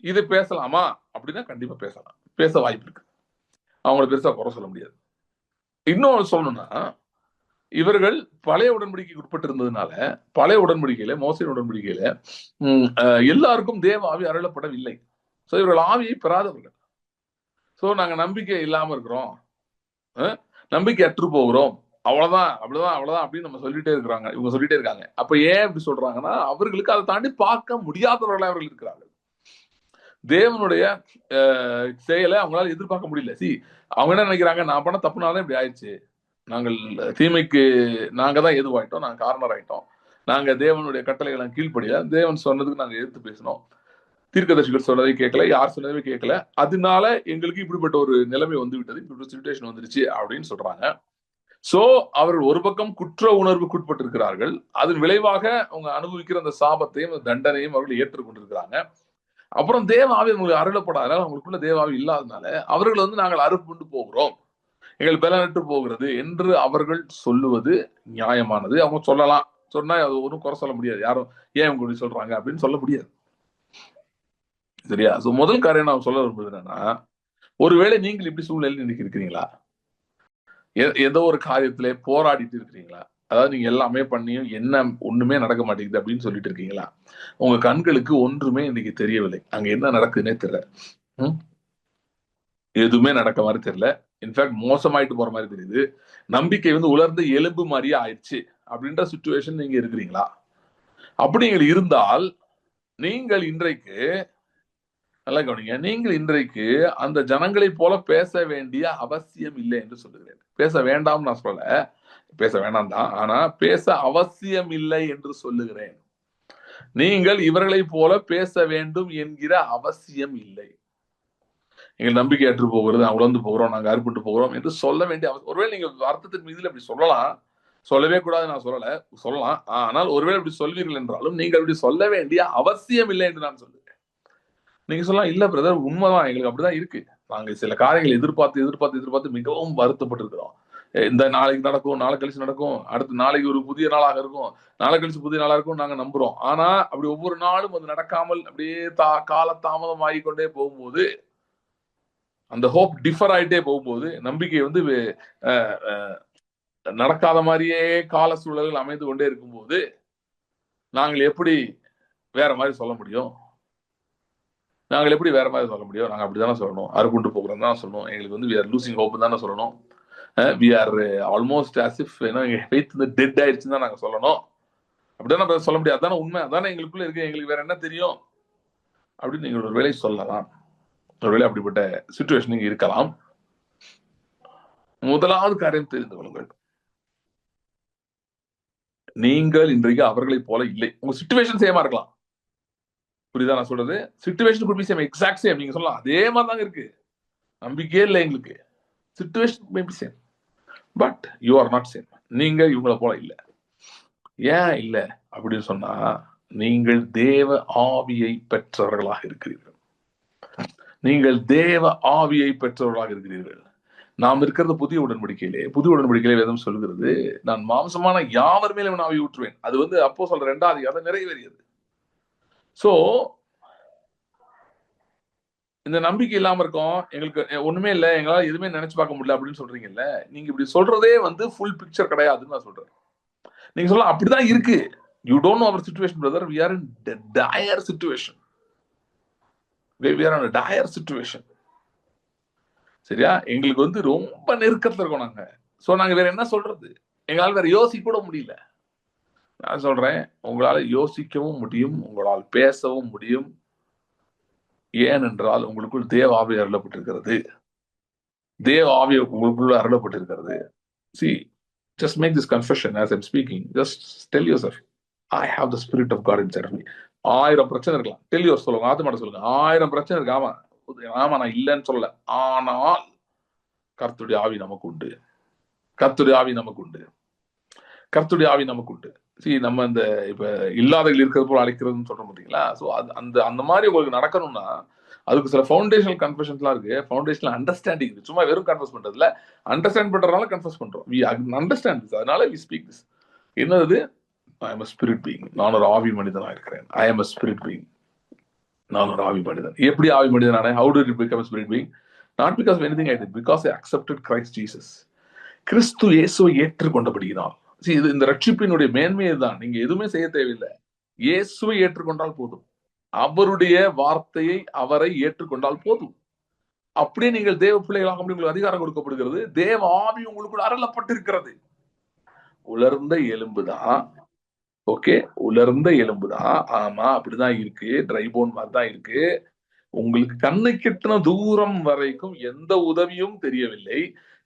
இதை பேசலாமா அப்படின்னா கண்டிப்பா பேசலாம், பேச வாய்ப்பு இருக்கு. அவங்களை பெருசா குறை சொல்ல முடியாது. இன்னொன்னு சொல்லணும்னா, இவர்கள் பழைய உடன்படிக்கைக்கு உட்பட்டு இருந்ததுனால, பழைய உடன்படிக்கையில, மோசேயின் உடன்படிக்கையில எல்லாருக்கும் தேவ ஆவி அருளப்படவில்லை. சோ இவர்கள் ஆவியை பெறாதவர்கள். சோ நாங்க நம்பிக்கை இல்லாம இருக்கிறோம், நம்பிக்கை அற்று போகிறோம், அவ்வளவுதான் அப்படின்னு நம்ம சொல்லிட்டே இருக்கிறாங்க, இவங்க சொல்லிட்டே இருக்காங்க. அப்ப ஏன் இப்படி சொல்றாங்கன்னா, அவர்களுக்கு அதை தாண்டி பார்க்க முடியாதவர்களா அவர்கள் இருக்கிறார்கள். தேவனுடைய செயலை அவங்களால எதிர்பார்க்க முடியல. அவங்க என்ன நினைக்கிறாங்க, நான் பண்ண தப்புனாலே இப்படி ஆயிடுச்சு, நாங்கள் தீமைக்கு நாங்க தான் எதுவாயிட்டோம், நாங்க காரணர் ஆயிட்டோம், நாங்க தேவனுடைய கட்டளைகளை கீழ்ப்படியா, தேவன் சொன்னதுக்கு நாங்க எதிர்த்து பேசணும், தீர்க்கதரிசிகள் சொன்னதை கேட்கல, யார் சொன்னதுமே கேட்கல, அதனால எங்களுக்கு இப்படிப்பட்ட ஒரு நிலைமை வந்து விட்டது, இப்படி சிச்சுவேஷன் வந்துருச்சு அப்படின்னு சொல்றாங்க. சோ அவர்கள் ஒரு பக்கம் குற்ற உணர்வுக்கு உட்பட்டிருக்கிறார்கள். அதன் விளைவாக அவங்க அனுபவிக்கிற அந்த சாபத்தையும் தண்டனையும் அவர்கள் ஏற்றுக்கொண்டிருக்கிறாங்க. அப்புறம் தேவ ஆவி அவங்களுக்கு அருளப்படாதனால, அவங்களுக்குள்ள தேவாவி இல்லாதனால அவர்கள் வந்து நாங்கள் அறுப்புண்டு போகிறோம், எங்கள் பலனற்று போகிறது என்று அவர்கள் சொல்லுவது நியாயமானது. அவங்க சொல்லலாம், சொன்னா அது ஒன்றும் குறை சொல்ல முடியாது. யாரும் ஏன் அவங்க இப்படி சொல்றாங்க அப்படின்னு சொல்ல முடியாது. சரியா? சோ முதல் காரியம் நான் சொல்ல விரும்புவது என்னன்னா, ஒருவேளை நீங்கள் இப்படி சூழ்நிலையில் இன்னைக்கு இருக்கிறீங்களா? ஏதோ ஒரு காரியத்திலே போராடிட்டு இருக்கிறீங்களா? அதாவது நீங்க எல்லாமே பண்ணியும் என்ன ஒண்ணுமே நடக்க மாட்டேங்குது அப்படின்னு சொல்லிட்டு இருக்கீங்களா? உங்க கண்களுக்கு ஒன்றுமே இன்னைக்கு தெரியவில்லை, அங்க என்ன நடக்குதுன்னே தெரியல, எதுவுமே நடக்க மாதிரி தெரியல, இன்ஃபேக்ட் மோசமாயிட்டு போற மாதிரி தெரியுது, நம்பிக்கை வந்து உலர்ந்து எலும்பு மாதிரியே ஆயிடுச்சு அப்படின்ற சிச்சுவேஷன் நீங்க இருக்கிறீங்களா? அப்படி நீங்கள் இருந்தால் நீங்கள் இன்றைக்கு நல்லா கவனிங்க, நீங்கள் இன்றைக்கு அந்த ஜனங்களை போல பேச வேண்டிய அவசியம் இல்லை என்று சொல்லுகிறேன். பேச வேண்டாம் நான் சொல்ல, பேச வேண்டாம் தான், ஆனா பேச அவசியம் இல்லை என்று சொல்லுகிறேன். நீங்கள் இவர்களை போல பேச வேண்டும் என்கிற அவசியம் இல்லை. எங்கள் நம்பிக்கை அற்று போகிறது, நாங்கள் உழந்து போகிறோம், நாங்கள் அறுப்புட்டு போகிறோம் என்று சொல்ல வேண்டிய அவசியம். ஒருவேளை நீங்க அர்த்தத்தின் மீதில் அப்படி சொல்லலாம், சொல்லவே கூடாது நான் சொல்லலாம். ஆனால் ஒருவேளை இப்படி சொல்வீர்கள் என்றாலும் நீங்கள் அப்படி சொல்ல வேண்டிய அவசியம் இல்லை என்று நான் சொல்லுவேன். நீங்க சொல்லலாம், இல்ல பிரதர் உண்மைதான், எங்களுக்கு அப்படிதான் இருக்கு, நாங்க சில காரியங்களை எதிர்பார்த்து மிகவும் வருத்தப்பட்டு இருக்கிறோம், இந்த நாளைக்கு நடக்கும், நாளை கழிச்சு நடக்கும், அடுத்து நாளைக்கு ஒரு புதிய நாளாக இருக்கும், நாளை கழிச்சு புதிய நாளாக இருக்கும் நாங்க நம்புறோம். ஆனா அப்படி ஒவ்வொரு நாளும் அது நடக்காமல் அப்படியே கால தாமதம் ஆகிக்கொண்டே போகும்போது, அந்த ஹோப் டிஃபர் ஆயிட்டே போகும்போது, நம்பிக்கை வந்து நடக்காத மாதிரியே கால சூழல்கள் அமைந்து கொண்டே இருக்கும்போது நாங்கள் எப்படி வேற மாதிரி சொல்ல முடியும்? நாங்கள் எப்படி வேற மாதிரி சொல்ல முடியும்? நாங்க அப்படிதானே சொல்லணும், அறுக்குண்டு போகிறோம் தான் சொல்லணும். எங்களுக்கு வந்து we are losing hope தானே சொல்லணும். we are almost as if எங்க ஃபெய்த் வந்து டெட் ஆயிடுச்சுன்னு தான் நாங்க சொல்லணும். அப்படிதானே சொல்ல முடியாது. அதானே உண்மை, அதானே எங்களுக்குள்ள இருக்கு. எங்களுக்கு வேற என்ன தெரியும் அப்படின்னு நீங்கள் ஒரு வேலை சொல்லலாம். ஒருவேளை அப்படிப்பட்ட சிச்சுவேஷன் நீங்க இருக்கலாம். முதலாவது காரியம் தெரிந்து கொள்ளுங்கள், நீங்கள் இன்றைக்கு அவர்களை போல இல்லை. உங்க சிச்சுவேஷன் சேமா இருக்கலாம். புரியுதா நான் சொல்றது? Situation could be same, exact same. நீங்க சொல்லலாம் அதே மாதிரி தாங்க இருக்கு, நம்பிக்கையே இல்லை எங்களுக்கு. Situation may be same, but you are not same. நீங்க இவங்களை போல இல்லை. ஏன் இல்லை அப்படின்னு சொன்னா, நீங்கள் தேவ ஆவியை பெற்றவர்களாக இருக்கிறீர்கள். நீங்கள் தேவ ஆவியை பெற்றவர்களாக இருக்கிறீர்கள். நாம் இருக்கிறது புதிய உடன்படிக்கையிலே. புதிய உடன்படிக்கையிலே வேதம் சொல்கிறது, நான் மாம்சமான யாவர் மேலும் ஆவி ஊற்றுவேன். அது வந்து அப்போ சொல்ற 2வது அதிகாரம் நிறைவேறியது. சோ இந்த நம்பிக்கை இல்லாம இருக்கோம், எங்களுக்கு ஒண்ணுமே இல்லை, எங்களால எதுவுமே நினைச்சு பார்க்க முடியல அப்படின்னு சொல்றீங்கல்ல, நீங்க இப்படி சொல்றதே வந்து ஃபுல் பிக்சர் கிடையாதுன்னு நான் சொல்றேன். நீங்க சொல்லலாம் அப்படிதான் இருக்கு. You don't know our situation brother. we are in dire situation. we are in a dire situation. சரியா? எங்களுக்கு வந்து ரொம்ப நெருக்கத்துல இருக்கோம் நாங்க. சோ நாங்க வேற என்ன சொல்றது? எங்களால வேற யோசிக்க கூட முடியல. நான் சொல்றேன், உங்களால யோசிக்கவும் முடியும், உங்களால் பேசவும் முடியும். ஏனென்றால் உங்களுக்குள் தேவ ஆவி அருளப்பட்டிருக்கிறது. தேவ ஆவி உங்களுக்குள்ள அருளப்பட்டிருக்கிறது. See, just make this confession as I'm speaking. Just tell yourself, I have the spirit of God inside of me. 1000 பிரச்சனை இருக்கலாம். Tell yourself, சொல்லுங்க, ஆத்மாட்ட சொல்லுங்க. 1000 பிரச்சனை இருக்கு. ஆமா நான் இல்லைன்னு சொல்லல. ஆனால் கர்த்தருடைய ஆவி நமக்கு உண்டு. கர்த்தருடைய ஆவி நமக்கு உண்டு. கர்த்தருடைய ஆவி நமக்கு உண்டு. நம்ம இந்த இப்ப இல்லாதவர்கள் இருக்கிறது போல அழைக்கிறதுன்னு சொல்றோம் பார்த்தீங்களா? ஸோ அந்த அந்த மாதிரி உங்களுக்கு நடக்கணும்னா அதுக்கு சில ஃபவுண்டேஷனல் கன்ஃபெஷன்ஸ்லாம் இருக்கு. ஃபவுண்டேஷனல் அண்டர்ஸ்டாண்டிங் இருக்கு. சும்மா வெறும் கன்ஃபஸ் பண்றதுல, அண்டர்ஸ்டாண்ட் பண்றதுனால கன்ஃபஸ் பண்றோம். வி அண்டர்ஸ்டாண்ட் திஸ், அதனால வி ஸ்பீக் திஸ். என்னது? I am a spirit being. நான் ஒரு ஆவி மனிதனா இருக்கிறேன். I am a spirit being. நான் ஒரு ஆவி மனிதன். எப்படி ஆவி மனிதனானே? How did it become a spirit being? Not because of anything I did, because I accepted Christ Jesus. கிறிஸ்து இயேசுவை ஏற்றுக்கொண்டபடியினால். இது இந்த ரட்சிப்பினுடைய மேன்மையை தான். நீங்க எதுவுமே செய்ய தேவையில்லை. இயேசுவை ஏற்றுக்கொண்டால் போதும். அவருடைய வார்த்தையை, அவரை ஏற்றுக்கொண்டால் போதும். அப்படியே நீங்கள் தேவ பிள்ளைகளாக உங்களுக்கு அதிகாரம் கொடுக்கப்படுகிறது. தேவ ஆவி உங்களுக்கு அருளப்பட்டிருக்கிறது. உலர்ந்த எலும்புதான். ஓகே, உலர்ந்த எலும்புதான். ஆமா அப்படிதான் இருக்கு. ட்ரை போன் மாதிரி தான் இருக்கு. உங்களுக்கு கண்ணு கெட்டின தூரம் வரைக்கும் எந்த உதவியும் தெரியவில்லை.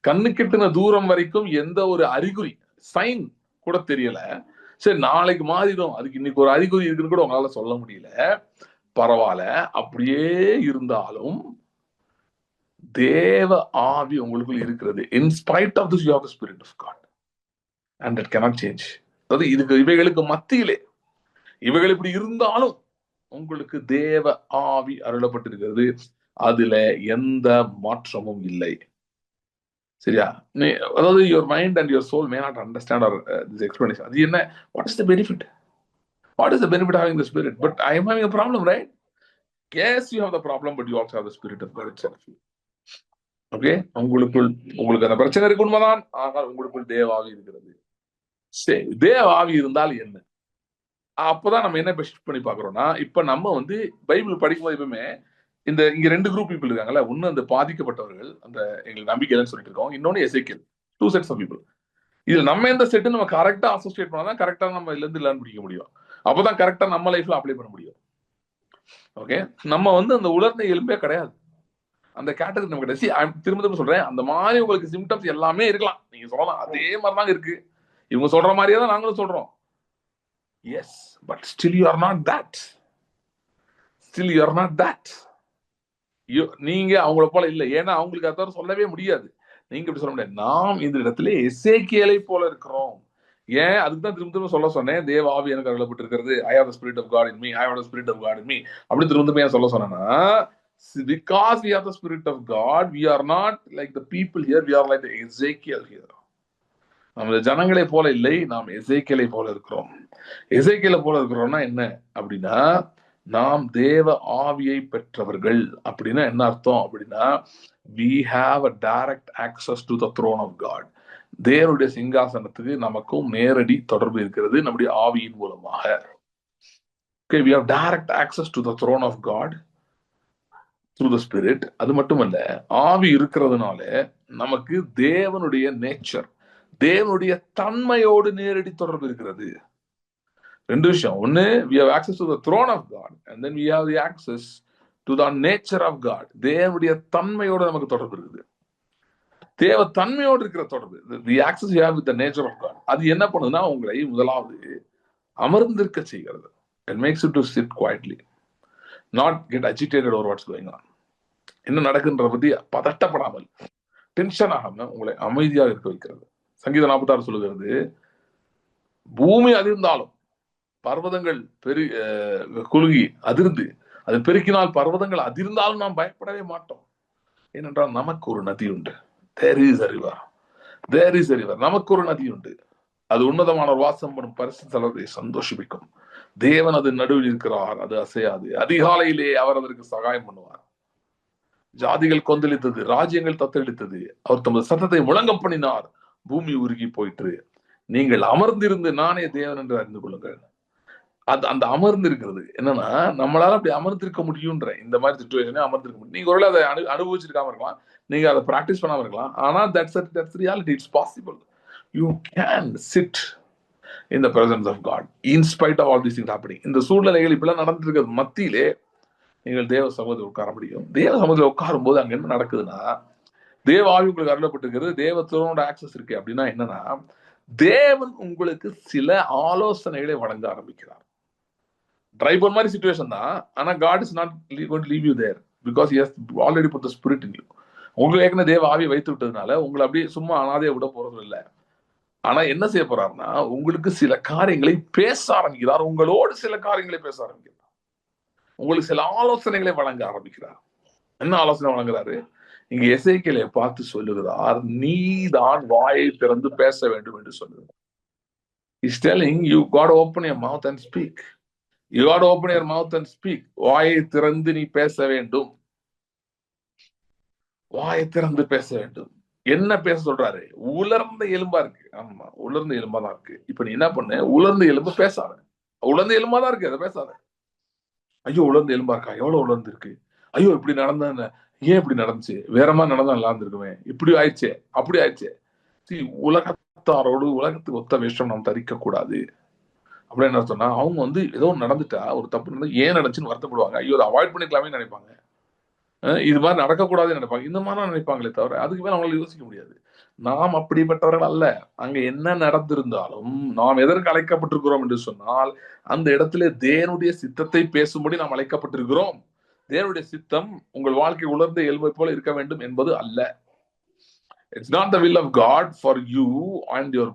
கண்ணு கெட்டின தூரம் வரைக்கும் எந்த ஒரு அறிகுறி, சைன் கூட தெரியல. சரி, நாளைக்கு மாறிடும், அதுக்கு இன்னைக்கு ஒரு அறிகுறி இருக்குன்னு கூட உங்களால சொல்ல முடியல. பரவாயில்ல, அப்படியே இருந்தாலும் தேவ ஆவி உங்களுக்குள் இருக்கிறது. In spite of this you have the spirit of God and that cannot change. அதாவது இவைகளுக்கு மத்தியிலே, இவைகள் இப்படி இருந்தாலும் உங்களுக்கு தேவ ஆவி அருளப்பட்டிருக்கிறது. அதுல எந்த மாற்றமும் இல்லை. சரியா? அதாவது your mind and your soul may not understand or this explanation. அது என்ன? What is the benefit? What is the benefit of having the spirit? But I am having a problem, right? Yes, you have the problem, but you also have the spirit of God itself. Okay, உங்களுக்கு அந்த பிரச்சனை இருக்கு, உண்மைதான். ஆனால் உங்களுக்குள் தேவ ஆவி இருக்கிறது. சரி, தேவ ஆவி இருந்தால் என்ன? அப்பதான் நம்ம என்ன ஷிஃப்ட் பண்ணி பாக்குறோம்னா, இப்ப நம்ம வந்து பைபிள் படிக்கும்போது எப்பவுமே இங்க 2 குரூப் பீப்புள் இருக்காங்கல்ல. ஒன்னு அந்த பாதிக்கப்பட்டவர்கள், அந்த எங்களுக்கு நம்பிக்கை இல்லைன்னு சொல்லிட்டு இருக்கோம். இன்னொன்னு எசேக்கியேல். 2 sets of people. இதுல நம்ம எந்த செட்டு நம்ம கரெக்டா அசோசியேட் பண்ணாதான் கரெக்டா நம்ம இதுல இருந்து லேர்ன் பண்ணிக்க முடியும். அப்பதான் கரெக்டா நம்ம லைஃப்ல அப்ளை பண்ண முடியும். ஓகே, நம்ம வந்து அந்த உலர்ந்த எலும்பே கிடையாது. அந்த கேட்டகரி நம்ம கிடையாது. திரும்ப சொல்றேன், அந்த மாதிரி உங்களுக்கு சிம்டம்ஸ் எல்லாமே இருக்கலாம். நீங்க சொல்லலாம் அதே மாதிரிதாங்க இருக்கு, இவங்க சொல்ற மாதிரியே தான் நாங்களும் சொல்றோம். Yes, but still you are not that. Still you are not that. நீங்க அவங்கள போல இல்லை. ஏன்னா அவங்களுக்கு அதாவது சொல்லவே முடியாது. நீங்க இப்படி சொல்ல முடியாது. நாம் இந்த இடத்துல எசேக்கியேலை போல இருக்கிறோம். ஏன்? அதுக்கு தான் திரும்ப சொல்ல சொன்னேன், தேவ ஆவி எனக்கு அருளப்பட்டு இருக்கிறது. I have the spirit of God in me. I have the spirit of God in me. அப்படி திரும்ப ஏன் சொல்ல சொன்னேன்னா, because we have the spirit of God, we are not like the people here. We are like the Ezekiel here. நம்ம ஜனங்களை போல இல்லை, நாம் எசேக்கியேலை போல இருக்கிறோம். எசேக்கியேலை போல இருக்கிறோம்னா என்ன அப்படின்னா, நாம் தேவ ஆவியை பெற்றவர்கள். அப்படின்னா என்ன அர்த்தம் அப்படின்னா, we have a direct access to the throne of God. தேவனுடைய சிங்காசனத்துக்கு நமக்கும் நேரடி தொடர்பு இருக்கிறது நம்முடைய ஆவியின் மூலமாக. Okay, we have direct access to the throne of God through the Spirit. அது மட்டுமல்ல, ஆவி இருக்கிறதுனால நமக்கு தேவனுடைய நேச்சர், தேவனுடைய தன்மையோடு நேரடி தொடர்பு இருக்கிறது. ரெண்டு விஷயம். ஒன்னு, we have access to the throne of God, and then we have the access to the nature of God. தேவனுடைய தன்மையோடு நமக்கு தொடர்பு இருக்குது. தேவ தன்மையோடு இருக்கிற தொடர்பு, the access you have with the nature of God. அது என்ன பண்ணுதுன்னா, உங்களை முதலாவது அமர்ந்திருக்க செய்கிறது. It makes you to sit quietly, not get agitated over what's going on. என்ன நடக்குன்ற பத்தி பதட்டப்படாமல், டென்ஷன் ஆகாம உங்களை அமைதியாக இருக்க வைக்கிறது. சங்கீதம் 46 சொல்லுகிறது, பூமி அதிர்ந்தாலும் பர்வதங்கள் குலுங்கி அதிர்ந்து அது பெருக்கினால் பர்வதங்கள் அதிர்ந்தாலும் நாம் பயப்படவே மாட்டோம். ஏனென்றால் நமக்கு ஒரு நதி உண்டு. There is a river. There is a river. நமக்கு ஒரு நதி உண்டு. அது உன்னதமான வாசம் பண்ணும் பரிசுத்த ஸ்தலத்தை சந்தோஷிப்பிக்கும். தேவன் அது நடுவில் இருக்கிறார், அது அசையாது. அதிகாலையிலே அவர் அதற்கு சகாயம் பண்ணுவார். ஜாதிகள் கொந்தளித்தது, ராஜ்யங்கள் தத்தளித்தது. அவர் தமது சத்தத்தை முழங்க பண்ணினார், பூமி உருகி போயிற்று. நீங்கள் அமர்ந்திருந்து நானே தேவன் என்று அறிந்து கொள்ளுங்கள். அந்த அமர்ந்து இருக்கிறது என்னன்னா, நம்மளால அப்படி அமர்ந்திருக்க முடியும்ன்ற இந்த மாதிரி சிச்சுவேஷனே அமர்ந்திருக்க முடியும். நீங்க ஒருவேளை அதை அனுபவிச்சிருக்காம இருக்கலாம், நீங்க அதை பிராக்டிஸ் பண்ணாம இருக்கலாம். ஆனா that's reality. It's possible. You can sit in the presence of God in spite of all these things happening. இந்த சூழ்நிலைகள் இப்பெல்லாம் நடந்துட்டு இருக்கிறது மத்தியிலே நீங்கள் தேவ சமூகத்தில் உட்கார முடியும். தேவ சமூகத்தில் உட்காரும் போது அங்க என்ன நடக்குதுன்னா, தேவ ஆவி உங்களுக்கு அருளப்பட்டிருக்கிறது, தேவத்தோட ஆக்சஸ் இருக்கு. அப்படின்னா என்னன்னா, தேவன் உங்களுக்கு சில ஆலோசனைகளை வழங்க ஆரம்பிக்கிறார். ட்ரைபர் மாதிரி சிச்சுவேஷன் தான். ஆனா God is not going to leave you there because he has already put the spirit in you. உங்களுக்கு ஏற்கனவே தேவ ஆவியை வைத்து விட்டதுனால உங்களை அப்படியே சும்மா அனாதையை விட போறது இல்லை. ஆனா என்ன செய்ய போறாருன்னா, உங்களுக்கு சில காரியங்களை பேச ஆரம்பிக்கிறார். உங்களோடு சில காரியங்களை பேச ஆரம்பிக்கிறார். உங்களுக்கு சில ஆலோசனைகளை வழங்க ஆரம்பிக்கிறார். என்ன ஆலோசனை வழங்குறாரு? இங்க எசேக்கியேலை பார்த்து சொல்லுகிறார், நீ தான் வாயை திறந்து பேச வேண்டும் என்று சொல்லுகிறார். He's telling you got to open your mouth and speak. You got to open your mouth and speak. வாயை திறந்து நீ பேச வேண்டும். வாயை திறந்து பேச வேண்டும். என்ன பேச சொல்றாரு? உலர்ந்த எலும்பா இருக்கு. ஆமா, உலர்ந்த எலும்பா தான் இருக்கு. இப்ப நீ என்ன பண்ணு? உலர்ந்த எலும்பு பேசாத. உலர்ந்த எலும்பா தான் இருக்கு, அதை பேசாத. ஐயோ, உலர்ந்த எலும்பா இருக்கா? எவ்வளவு உலர்ந்து இருக்கு? ஐயோ, இப்படி நடந்த, ஏன் இப்படி நடந்துச்சு? வேற மாதிரி நடந்தா நல்லா இருந்திருக்குமே, இப்படி ஆயிடுச்சே, அப்படி ஆயிடுச்சே. உலகத்தாரோடு உலகத்துக்கு ஒத்த வேஷம் நாம் தரிக்க கூடாது. அப்படி என்ன சொன்னா, அவங்க ஏதோ நடந்துட்டா, ஒரு தப்பு நடந்தா ஏன் நடந்துச்சுன்னு வருத்தப்படுவாங்க. ஐயோ, அதை அவாய்ட் பண்ணிக்கலாமே நினைப்பாங்க. இது மாதிரி நடக்கக்கூடாதுன்னு நினைப்பாங்க. இந்த மாதிரி நினைப்பாங்களே தவிர அதுக்கு மேல அவங்களால யோசிக்க முடியாது. நாம் அப்படிப்பட்டவர்கள் அல்ல. அங்க என்ன நடந்திருந்தாலும் நாம் எதற்கு அழைக்கப்பட்டிருக்கிறோம் என்று சொன்னால், அந்த இடத்துல தேவனுடைய சித்தத்தை பேசும்படி நாம் அழைக்கப்பட்டிருக்கிறோம். தேவனுடைய சித்தம் உங்கள் வாழ்க்கை உலர்ந்த எலும்பை போல இருக்க வேண்டும் என்பது அல்ல. It's not the will of God for you and your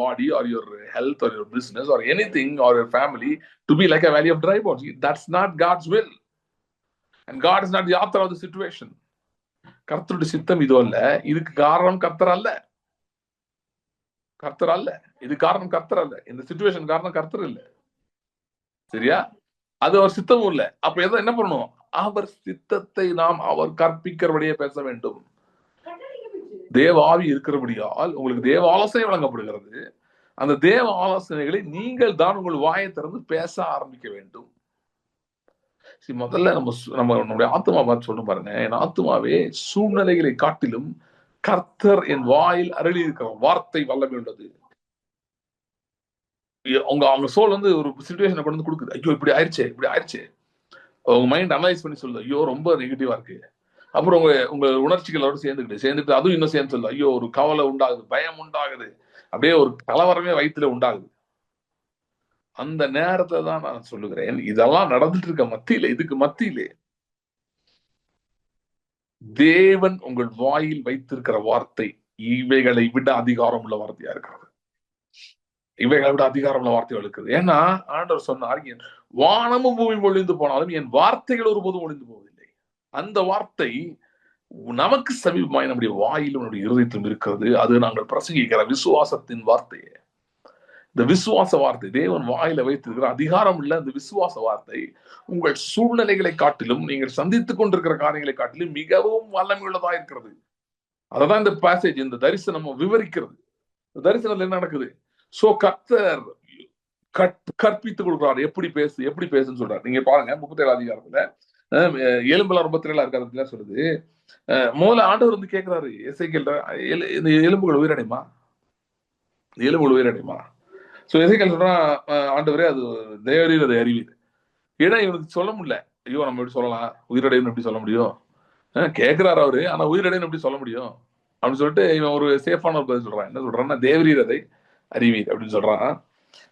body or your health or your business or anything or your family to be like a valley of dry bones. That's not God's will. And God is not the author of the situation. கர்த்தருடைய சித்தம் இது அல்ல. இதுக்கு காரணம் கர்த்தர் அல்ல. கர்த்தர் அல்ல. இது காரணம் கர்த்தர் அல்ல. இந்த சிச்சுவேஷன் காரணம் கர்த்தர் இல்ல. சரியா? அது அவர் சித்தமும் இல்ல. அப்ப என்ன பண்ணணும்? அவர் சித்தத்தை நாம் அவர் கற்பிக்கிறபடியே பேச வேண்டும். தேவ ஆவி இருக்கிறபடியால் உங்களுக்கு தேவ ஆலோசனை வழங்கப்படுகிறது. அந்த தேவ ஆலோசனைகளை நீங்கள் தான் உங்கள் வாயை திறந்து பேச ஆரம்பிக்க வேண்டும். முதல்ல நம்முடைய ஆத்மா பார்த்து சொல்லும் பாருங்க, என் ஆத்மாவே சூழ்நிலைகளை காட்டிலும் கர்த்தர் என் வாயில் அருளி இருக்கிற வார்த்தை வல்லமை உள்ளது. அவங்க சோல் ஒரு சிச்சுவேஷனை கொண்டு கொடுக்குது. ஐயோ, இப்படி ஆயிடுச்சே, இப்படி ஆயிடுச்சே. உங்க மைண்ட் அனலைஸ் பண்ணி சொல்லுது, ஐயோ ரொம்ப நெகட்டிவா இருக்கு. அப்புறம் உங்க உணர்ச்சிகளோட சேர்ந்துட்டு அதுவும் இன்னும் சேர்ந்து சொல்லுது, ஐயோ ஒரு கவலை உண்டாகுது, பயம் உண்டாகுது, அப்படியே ஒரு கலவரமே வயிற்றுல உண்டாகுது. அந்த நேரத்தை தான் நான் சொல்லுகிறேன், இதெல்லாம் நடந்துட்டு இருக்க மத்தியிலே, இதுக்கு மத்தியிலே தேவன் உங்கள் வாயில் வைத்திருக்கிற வார்த்தை இவைகளை விட அதிகாரம் உள்ள வார்த்தையா இருக்கிறது. இவைகளை விட அதிகாரம் உள்ள வார்த்தைகள் இருக்குது. ஏன்னா ஆண்டவர் சொன்னார், என் வானமும் பூமி ஒழிந்து போனாலும் என் வார்த்தைகள் ஒருபோதும் ஒழிந்து போவதில்லை. அந்த வார்த்தை நமக்கு சமீபமாய் நம்முடைய வாயிலும் நம்முடைய இருதயத்திலும் இருக்கிறது. அது நாங்கள் பிரசங்கிக்கிற விசுவாசத்தின் வார்த்தையே. இந்த விசுவாச வார்த்தை தேவன் வாயில வைத்திருக்கிற அதிகாரம் உள்ள அந்த விசுவாச வார்த்தை உங்கள் சூழ்நிலைகளை காட்டிலும், நீங்கள் சந்தித்துக் கொண்டிருக்கிற காரியங்களை காட்டிலும் மிகவும் வல்லமையுள்ளதா இருக்கிறது. அததான் இந்த பேசேஜ், இந்த தரிசனம் விவரிக்கிறது. தரிசனத்துல என்ன நடக்குது? சோ கர்த்தர் கற்பித்துக் கொடுக்கிறார். எப்படி பேசுன்னு சொல்றாரு. நீங்க பாருங்க 37 அதிகாரத்துல எலும்புலாம் ரொம்ப திரளா இருக்கிறதுல சொல்லுது. முதல்ல ஆண்டவர் வந்து கேட்கிறாரு எசேக்கியேல், இந்த எலும்புகள் உயிரடையுமா? எலும்புகள் உயிரடையுமா? சோ எசேக்கியேல் சொல்றான், ஆண்டவரே அது தேவரீர் அதை அறிவீர். ஏன்னா இவனுக்கு சொல்ல முடியல. ஐயோ நம்ம எப்படி சொல்லலாம், உயிரடையும் எப்படி சொல்ல முடியும்? கேட்கிறாரு அவரு, ஆனா உயிரடையும் எப்படி சொல்ல முடியும் அப்படின்னு சொல்லிட்டு இவன் ஒரு சேஃபான ஒரு பதில் சொல்றான். என்ன சொல்றான்னா, தேவரீர் அதை அறிவீர் அப்படின்னு சொல்றான்.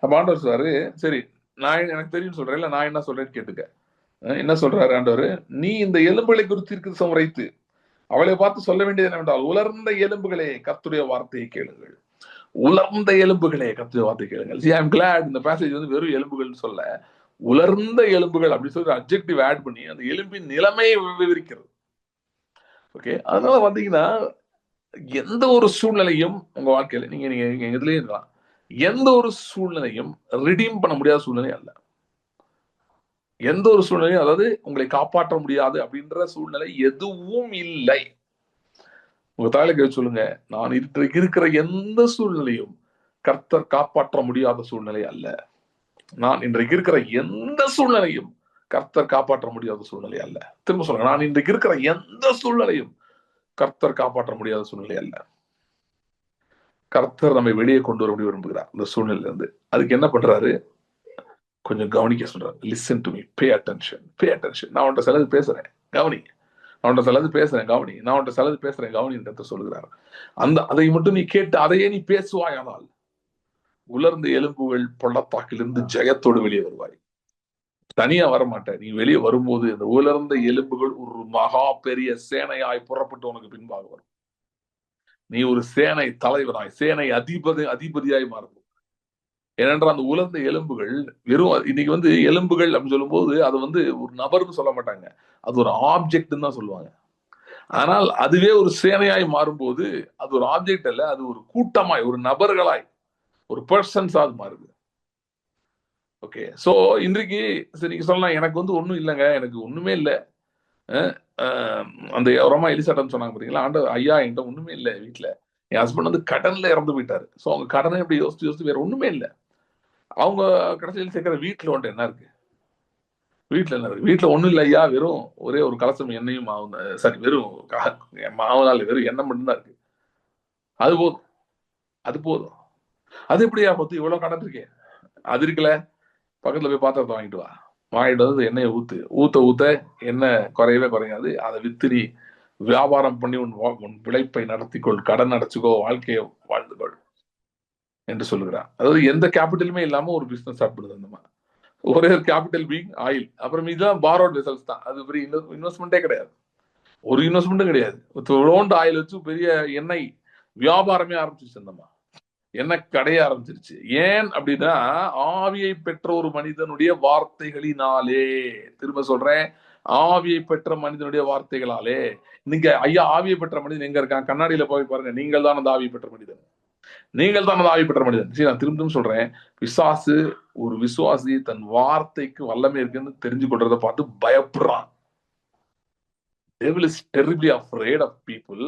அப்ப ஆண்டவர் சொல்றாரு, சரி நான் எனக்கு தெரியும் சொல்றேன், இல்ல நான் என்ன சொல்றேன்னு கேட்டுக்க. என்ன சொல்றாரு ஆண்டவர்? நீ இந்த எலும்புகளை குறித்து சமுரைத்து அவளை பார்த்து சொல்ல வேண்டியது என்னவென்றால், உலர்ந்த எலும்புகளே கர்த்தருடைய வார்த்தையை கேளுங்கள். உலர்ந்த எலும்புகளே கர்த்தருடைய வார்த்தையை கேளுங்கள். See, I'm glad இந்த பேசேஜ் வந்து வெறும் எலும்புகள்னு சொல்ல, உலர்ந்த எலும்புகள் அப்படின்னு சொல்லி அட்ஜெக்டிவ் ஆட் பண்ணி அந்த எலும்பின் நிலைமையை விவரிக்கிறது. ஓகே, அதனால வந்தீங்கன்னா எந்த ஒரு சூழ்நிலையும் உங்க வாழ்க்கையில நீங்க நீங்க இதுலயே இருக்கலாம், எந்த ஒரு சூழ்நிலையும் ரிடீம் பண்ண முடியாத சூழ்நிலை அல்ல. எந்த ஒரு சூழ்நிலையும், அதாவது உங்களை காப்பாற்ற முடியாது அப்படின்ற சூழ்நிலை எதுவும் இல்லை. உங்க தாயில சொல்லுங்க, நான் இன்றைக்கு இருக்கிற எந்த சூழ்நிலையும் கர்த்தர் காப்பாற்ற முடியாத சூழ்நிலை அல்ல. நான் இன்றைக்கு இருக்கிற எந்த சூழ்நிலையும் கர்த்தர் காப்பாற்ற முடியாத சூழ்நிலை அல்ல. திரும்ப சொல்லுங்க, நான் இன்றைக்கு இருக்கிற எந்த சூழ்நிலையும் கர்த்தர் காப்பாற்ற முடியாத சூழ்நிலை அல்ல. கர்த்தர் நம்மை வெளியே கொண்டு வர விரும்புகிறார் இந்த சூழ்நிலையில இருந்து. அதுக்கு என்ன பண்றாரு? கொஞ்சம் கவனிக்க சொல்றாரு. Listen to me, pay attention, pay attention. நான் உன்ட்ட சிலது பேசுறேன், கவனி. நான் உன்ட்ட சிலது பேசுறேன், கவனி. நான் உன்ட்ட சிலது பேசுறேன், கவனின்னு கர்த்தர் சொல்லுகிறார். அதை மட்டும் நீ கேட்டு அதையே நீ பேசுவாயானால் உலர்ந்த எலும்புகள் பள்ளத்தாக்கிலிருந்து ஜெயத்தோடு வெளியே வருவாய். தனியா வரமாட்டேன். நீ வெளியே வரும்போது இந்த உலர்ந்த எலும்புகள் ஒரு மகா பெரிய சேனையாய் புறப்பட்டு உனக்கு பின்பாக வரும். நீ ஒரு சேனை தலைவராய், சேனை அதிபதியாய் மாறும். ஏனென்றால் அந்த உலர்ந்த எலும்புகள் வெறும் இன்னைக்கு வந்து எலும்புகள் அப்படின்னு சொல்லும் போது அது வந்து ஒரு நபர்னு சொல்ல மாட்டாங்க, அது ஒரு ஆப்ஜெக்ட் தான் சொல்லுவாங்க. ஆனால் அதுவே ஒரு சேனையாய் மாறும்போது அது ஒரு ஆப்ஜெக்ட் அல்ல, அது ஒரு கூட்டமாய், ஒரு நபர்களாய், ஒரு பர்சன்ஸ் அது மாறுது. ஓகே, சோ இன்றைக்கு நீங்க சொல்லலாம், எனக்கு வந்து ஒண்ணும் இல்லைங்க, எனக்கு ஒண்ணுமே இல்லை. அந்த ரோமா எலிசாட்டம் சொன்னாங்க பாத்தீங்களா, ஐயா என்கிட்ட ஒண்ணுமே இல்லை வீட்டுல, என் ஹஸ்பண்ட் வந்து கடன்ல இறந்து போயிட்டாரு. சோ அவங்க கடனை எப்படி யோசிச்சு வேற ஒண்ணுமே இல்லை. அவங்க கடைசியில் சேர்க்கிற வீட்டுல ஒன்று என்ன இருக்கு? வீட்டுல என்ன இருக்கு? வீட்டுல ஒண்ணும் இல்லை ஐயா, வெறும் ஒரே ஒரு கலசம் எண்ணெயும் மாவு, சரி வெறும் மாவுனால வெறும் எண்ணெய் மட்டும்தான் இருக்கு. அது போதும், அது போதும். அது எப்படியா பத்து இவ்வளவு கடன் இருக்கேன்? அது இருக்குல்ல, பக்கத்துல போய் பாத்திரத்தை வாங்கிட்டு வா, வாங்கிட்டு வந்து எண்ணெயை ஊத்த எண்ணெய் குறையவே குறையாது. அதை வித்து நீ வியாபாரம் பண்ணி உன் பிழைப்பை நடத்திக்கொள், கடன் அடைச்சுக்கோ, வாழ்க்கையை வாழ்ந்துக்கொள் என்று சொல்லுகிறான். அதாவது எந்த கேபிட்டலுமே இல்லாம ஒரு பிசினஸ் ஸ்டார்ட் பண்ணுது அந்த மாதிரி. ஒரே ஒரு கேபிட்டல் பீங் ஆயில். அப்புறம் இதுதான் பாரோட் வெசல்ஸ் தான். அது பெரிய இன்வெஸ்ட்மெண்ட்டே கிடையாது, ஒரு இன்வெஸ்ட்மெண்ட்டும் கிடையாது. ஆயில் வச்சு பெரிய எண்ணெய் வியாபாரமே ஆரம்பிச்சிருச்சு அந்த மாதிரி. என்ன கடைய ஆரம்பிச்சிருச்சு. ஏன் அப்படின்னா, ஆவியை பெற்ற ஒரு மனிதனுடைய வார்த்தைகளினாலே. திரும்ப சொல்றேன், ஆவியை பெற்ற மனிதனுடைய வார்த்தைகளாலே. நீங்க ஐயா ஆவியை பெற்ற மனிதன் எங்க இருக்கான்? கண்ணாடியில போய் பாருங்க, நீங்கள் தான் அந்த ஆவியை பெற்ற மனிதன், நீங்கள் தான் அந்த ஆவி பெற்ற மனிதன். சரி, நான் திரும்ப சொல்றேன், பிசாசு ஒரு விசுவாசி தன் வார்த்தைக்கு வல்லமை இருக்குன்னு தெரிஞ்சு கொள்றதை பார்த்து பயப்படுறான். Devil is terribly afraid of people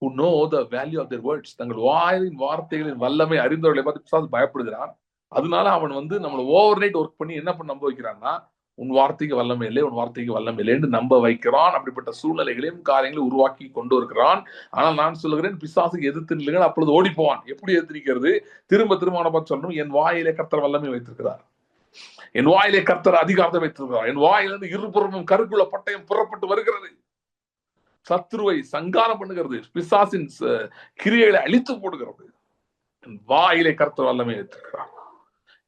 who know the value of their words. தங்கள் வாயின் வார்த்தைகளின் வல்லமை அறிந்தவர்களை பார்த்து பிசாசு பயப்படுகிறான். அதனால அவன் வந்து நம்மளை ஓவர் நைட் ஒர்க் பண்ணி என்ன பண்ண நம்ப வைக்கிறான்னா, உன் வார்த்தைக்கு வல்லமை இல்லை, உன் வார்த்தைக்கு வல்லமை இல்லைன்னு நம்ப வைக்கிறான். அப்படிப்பட்ட சூழ்நிலைகளையும் காரியங்களையும் உருவாக்கி கொண்டு வருகிறான். ஆனால் நான் சொல்லுகிறேன், பிசாசுக்கு எதிர்த்து நில்லுங்கள், அப்பொழுது ஓடி போவான். எப்படி எதிர்த்து நிற்கிறது? திரும்ப திரும்ப அவனை பார்த்து சொல்லணும், என் வாயிலே கர்த்தர் வல்லமை வைத்திருக்கிறார், என் வாயிலே கர்த்தர் அதிகாரத்தை வைத்திருக்கிறார், என் வாயிலிருந்து இருபுறமும் கருக்குள்ள பட்டயம் புறப்பட்டு வருகிறது. சத்ருவை சங்காரம் பண்ணுகிறது, பிசாசின் கிரியைகளை அழித்து போடுகிறது. என் வாயிலே கர்த்தர் வல்லமை வைத்திருக்கிறார்.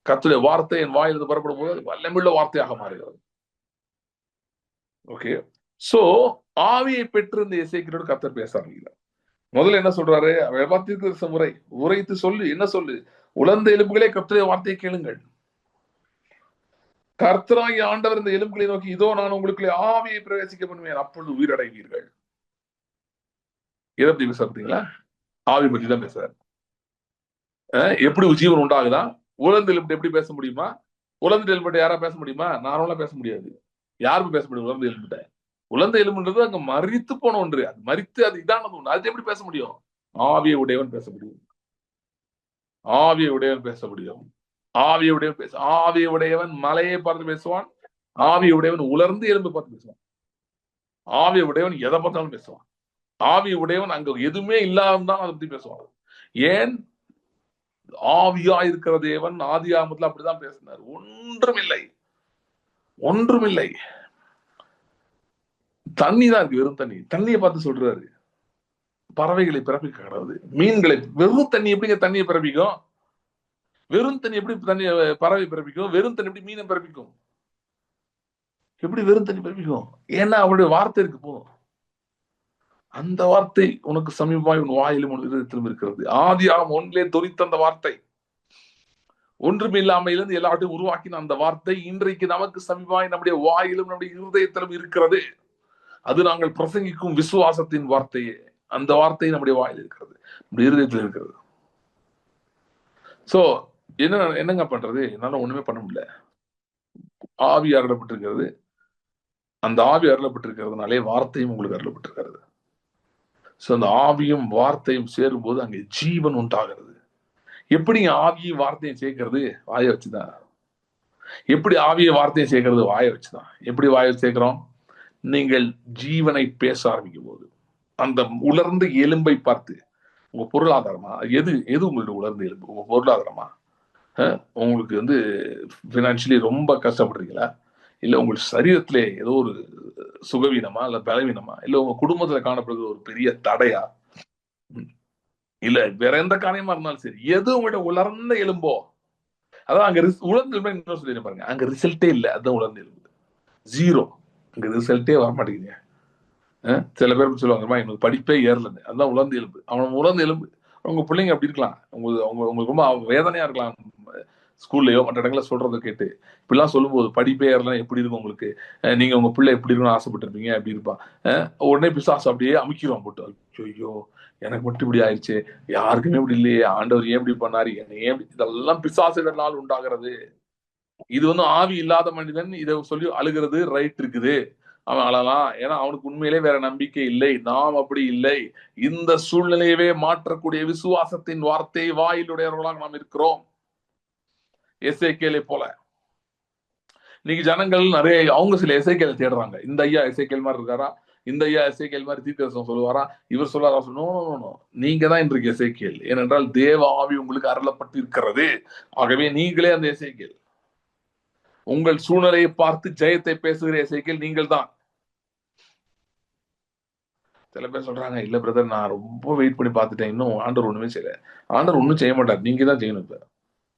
கர்த்தருடைய வார்த்தை என் வாயிலிருந்து புறப்படும் போது வல்லமையுள்ள வார்த்தையாக மாறுகிறது. ஓகே, சோ ஆவியை பெற்று இந்த எசேக்கியேலோடு கர்த்தர் பேச ஆரம்பிக்கிறார். முதல்ல என்ன சொல்றாரு? விபத்திற்கு முறை உரைத்து சொல்லு. என்ன சொல்லு? உலர்ந்த எலும்புகளே கர்த்தருடைய வார்த்தையை கேளுங்கள். கர்த்தராகிய ஆண்டவர் இந்த எலும்புகளை நோக்கி, இதோ நான் உங்களுக்குள்ளே ஆவியை பிரவேசிக்க பண்ணுவேன், அப்பொழுது உயிரடைவீர்கள். எதை பத்தி பேச பார்த்தீங்களா? ஆவி பத்தி தான் பேசுறாரு. எப்படி ஜீவன் உண்டாகுதா? உலர்ந்து எழுப்பிட்டு எப்படி பேச முடியுமா? உலர்ந்து எழுப்பிட்டு யாரா பேச முடியுமா? நார்மலா பேச முடியாது. யாருக்கும் பேச முடியும் உலர்ந்து எழுப்பிட்ட? உலர்ந்த எலும்புன்றது அங்க மரித்து போன ஒன்று. அது மரித்து அது இதானது ஒன்று. அது எப்படி பேச முடியும்? ஆவியை உடையவன் பேச முடியும். ஆவியை உடையவன் பேச முடியும். ஆவியை உடையவன் பேச ஆவியை உடையவன் மலையை பார்த்து பேசுவான். ஆவியை உடையவன் உலர்ந்து எலும்பு பார்த்து பேசுவான். ஆவியை உடையவன் எதை பார்த்தாலும் பேசுவான். ஆவியை உடையவன் அங்க எதுவுமே இல்லாம தான் அதை பத்தி பேசுவான். ஏன்? ஆவியா இருக்கிற தேவன் ஆதி ஆகமத்துல அப்படிதான் பேசினார். ஒன்றுமில்லை, ஒன்றுமில்லை. தண்ணி தான் இருக்கு, வெறும் தண்ணி. தண்ணியை பார்த்து சொல்றாரு பறவைகளை பிறப்பிக்க கிடையாது, மீன்களை. வெறும் தண்ணி எப்படிங்க தண்ணியை பிறப்பிக்கும்? வெறும் தண்ணி எப்படி தண்ணி பறவை பிறப்பிக்கும்? வெறும் தண்ணி எப்படி மீனை பிறப்பிக்கும்? எப்படி வெறும் தண்ணி பிறப்பிக்கும்? ஏன்னா அவருடைய வார்த்தை இருக்கு போதும். அந்த வார்த்தை உனக்கு சமீபமாய் உன் வாயிலும் உன் இதயத்திலும் இருக்கிறது. ஆதியாகமம் ஒன்றிலே தொரித்த அந்த வார்த்தை, ஒன்றுமில்லாமையிலிருந்து எல்லாத்தையும் உருவாக்கின அந்த வார்த்தை இன்றைக்கு நமக்கு சமீபமாய் நம்முடைய வாயிலும் நம்முடைய இருதயத்திலும் இருக்கிறது. அது நாங்கள் பிரசங்கிக்கும் விசுவாசத்தின் வார்த்தையே. அந்த வார்த்தை நம்முடைய வாயில் இருக்கிறது, நம்முடைய இருதயத்தில் இருக்கிறது. சோ என்னங்க பண்றது? என்னால ஒண்ணுமே பண்ண முடியல. ஆவி அருளப்பட்டிருக்கிறது. அந்த ஆவி அருளப்பட்டிருக்கிறதுனாலே வார்த்தையும் உங்களுக்கு அருளப்பட்டிருக்கிறது. சோ அந்த ஆவியும் வார்த்தையும் சேரும் போது அங்கே ஜீவன் உண்டாகிறது. எப்படி ஆவியும் வார்த்தையும் சேர்க்கிறது? வாயை வச்சுதான். எப்படி ஆவிய வார்த்தையை சேர்க்கிறது? வாயை வச்சுதான். எப்படி வாயை சேர்க்கிறோம்? நீங்கள் ஜீவனை பேச ஆரம்பிக்கும் போது அந்த உலர்ந்த எலும்பை பார்த்து, உங்க பொருளாதாரமா எது எது உங்களுடைய உலர்ந்த எலும்பு? உங்க பொருளாதாரமா? உங்களுக்கு பினான்சியலி ரொம்ப கஷ்டப்படுறீங்களா? இல்ல உங்கள் சரீரத்திலே ஏதோ ஒரு சுகவீனமா, இல்ல பலவீனமா, இல்ல உங்க குடும்பத்துல காணப்படுகிற ஒரு பெரிய தடையா, இல்ல வேற எந்த காரியமா இருந்தாலும் சரி, எது உங்களோட உலர்ந்த எலும்போ அதான் அங்க உலர்ந்த எலும்பு. இன்னும் சொல்லி பாருங்க, அங்க ரிசல்ட்டே இல்லை. அதுதான் உலர்ந்த எலும்பு. ஜீரோ. அங்க ரிசல்ட்டே வர மாட்டேங்குது. சில பேர் சொல்லுவாங்க எனக்கு படிப்பே ஏறலன்னு. அதுதான் உலர்ந்த எலும்பு. அவன் உலர்ந்த எலும்பு. உங்க பிள்ளைங்க அப்படி இருக்கலாம். உங்களுக்கு ரொம்ப வேதனையா இருக்கலாம். ஸ்கூல்லையோ மற்ற இடங்கள சொல்றதை கேட்டு இப்படிலாம் சொல்லும்போது, படிப்பே ஏறலாம் எப்படி இருக்கும் உங்களுக்கு? நீங்க உங்க பிள்ளை எப்படி இருக்கும்னு ஆசைப்பட்டிருப்பீங்க, அப்படி இருப்பான். உடனே பிசாசு அப்படியே அமுக்கிடுவான் போட்டு. ஐயோ எனக்கு மட்டும் இப்படி ஆயிடுச்சு, யாருக்குமே இப்படி இல்லையே, ஆண்டவர் ஏன் இப்படி பண்ணாரு, என்ன ஏன்? இதெல்லாம் பிசாசுகளால் உண்டாகிறது. இது ஆவி இல்லாத மனிதன் இதை சொல்லி அழுகிறது ரைட் இருக்குது. அவன் அழலாம், ஏன்னா அவனுக்கு உண்மையிலே வேற நம்பிக்கை இல்லை. நாம் அப்படி இல்லை. இந்த சூழ்நிலையவே மாற்றக்கூடிய விசுவாசத்தின் வார்த்தை வாயிலுடையவர்களாக நாம் இருக்கிறோம். எசேக்கியேலை போல இன்னைக்கு ஜனங்கள் நிறைய அவங்க சில எசேக்கியேலை தேடுறாங்க. இந்த ஐயா எசேக்கியேல் மாதிரி இருக்காரா? இந்த ஐயா எசேக்கியேல் மாதிரி தீர்க்கதரிசனம் சொல்லுவாரா? இவர் சொல்லாரா? நோ, நீங்க தான் இன்றைக்கு எசேக்கியேல். ஏனென்றால் தேவ ஆவி உங்களுக்கு அருளப்பட்டு இருக்கிறது. ஆகவே நீங்களே அந்த எசேக்கியேல். உங்கள் சூழ்நிலையை பார்த்து ஜெயத்தை பேசுகிற எசேக்கியேல் நீங்கள் தான். சில பேர் சொல்றாங்க, இல்ல பிரதர் நான் ரொம்ப வெயிட் பண்ணி பார்த்துட்டேன், இன்னும் ஆண்டவர் ஒண்ணுமே செய்யல. ஆண்டவர் ஒண்ணும் செய்ய மாட்டார், நீங்க தான் செய்யணும். இப்ப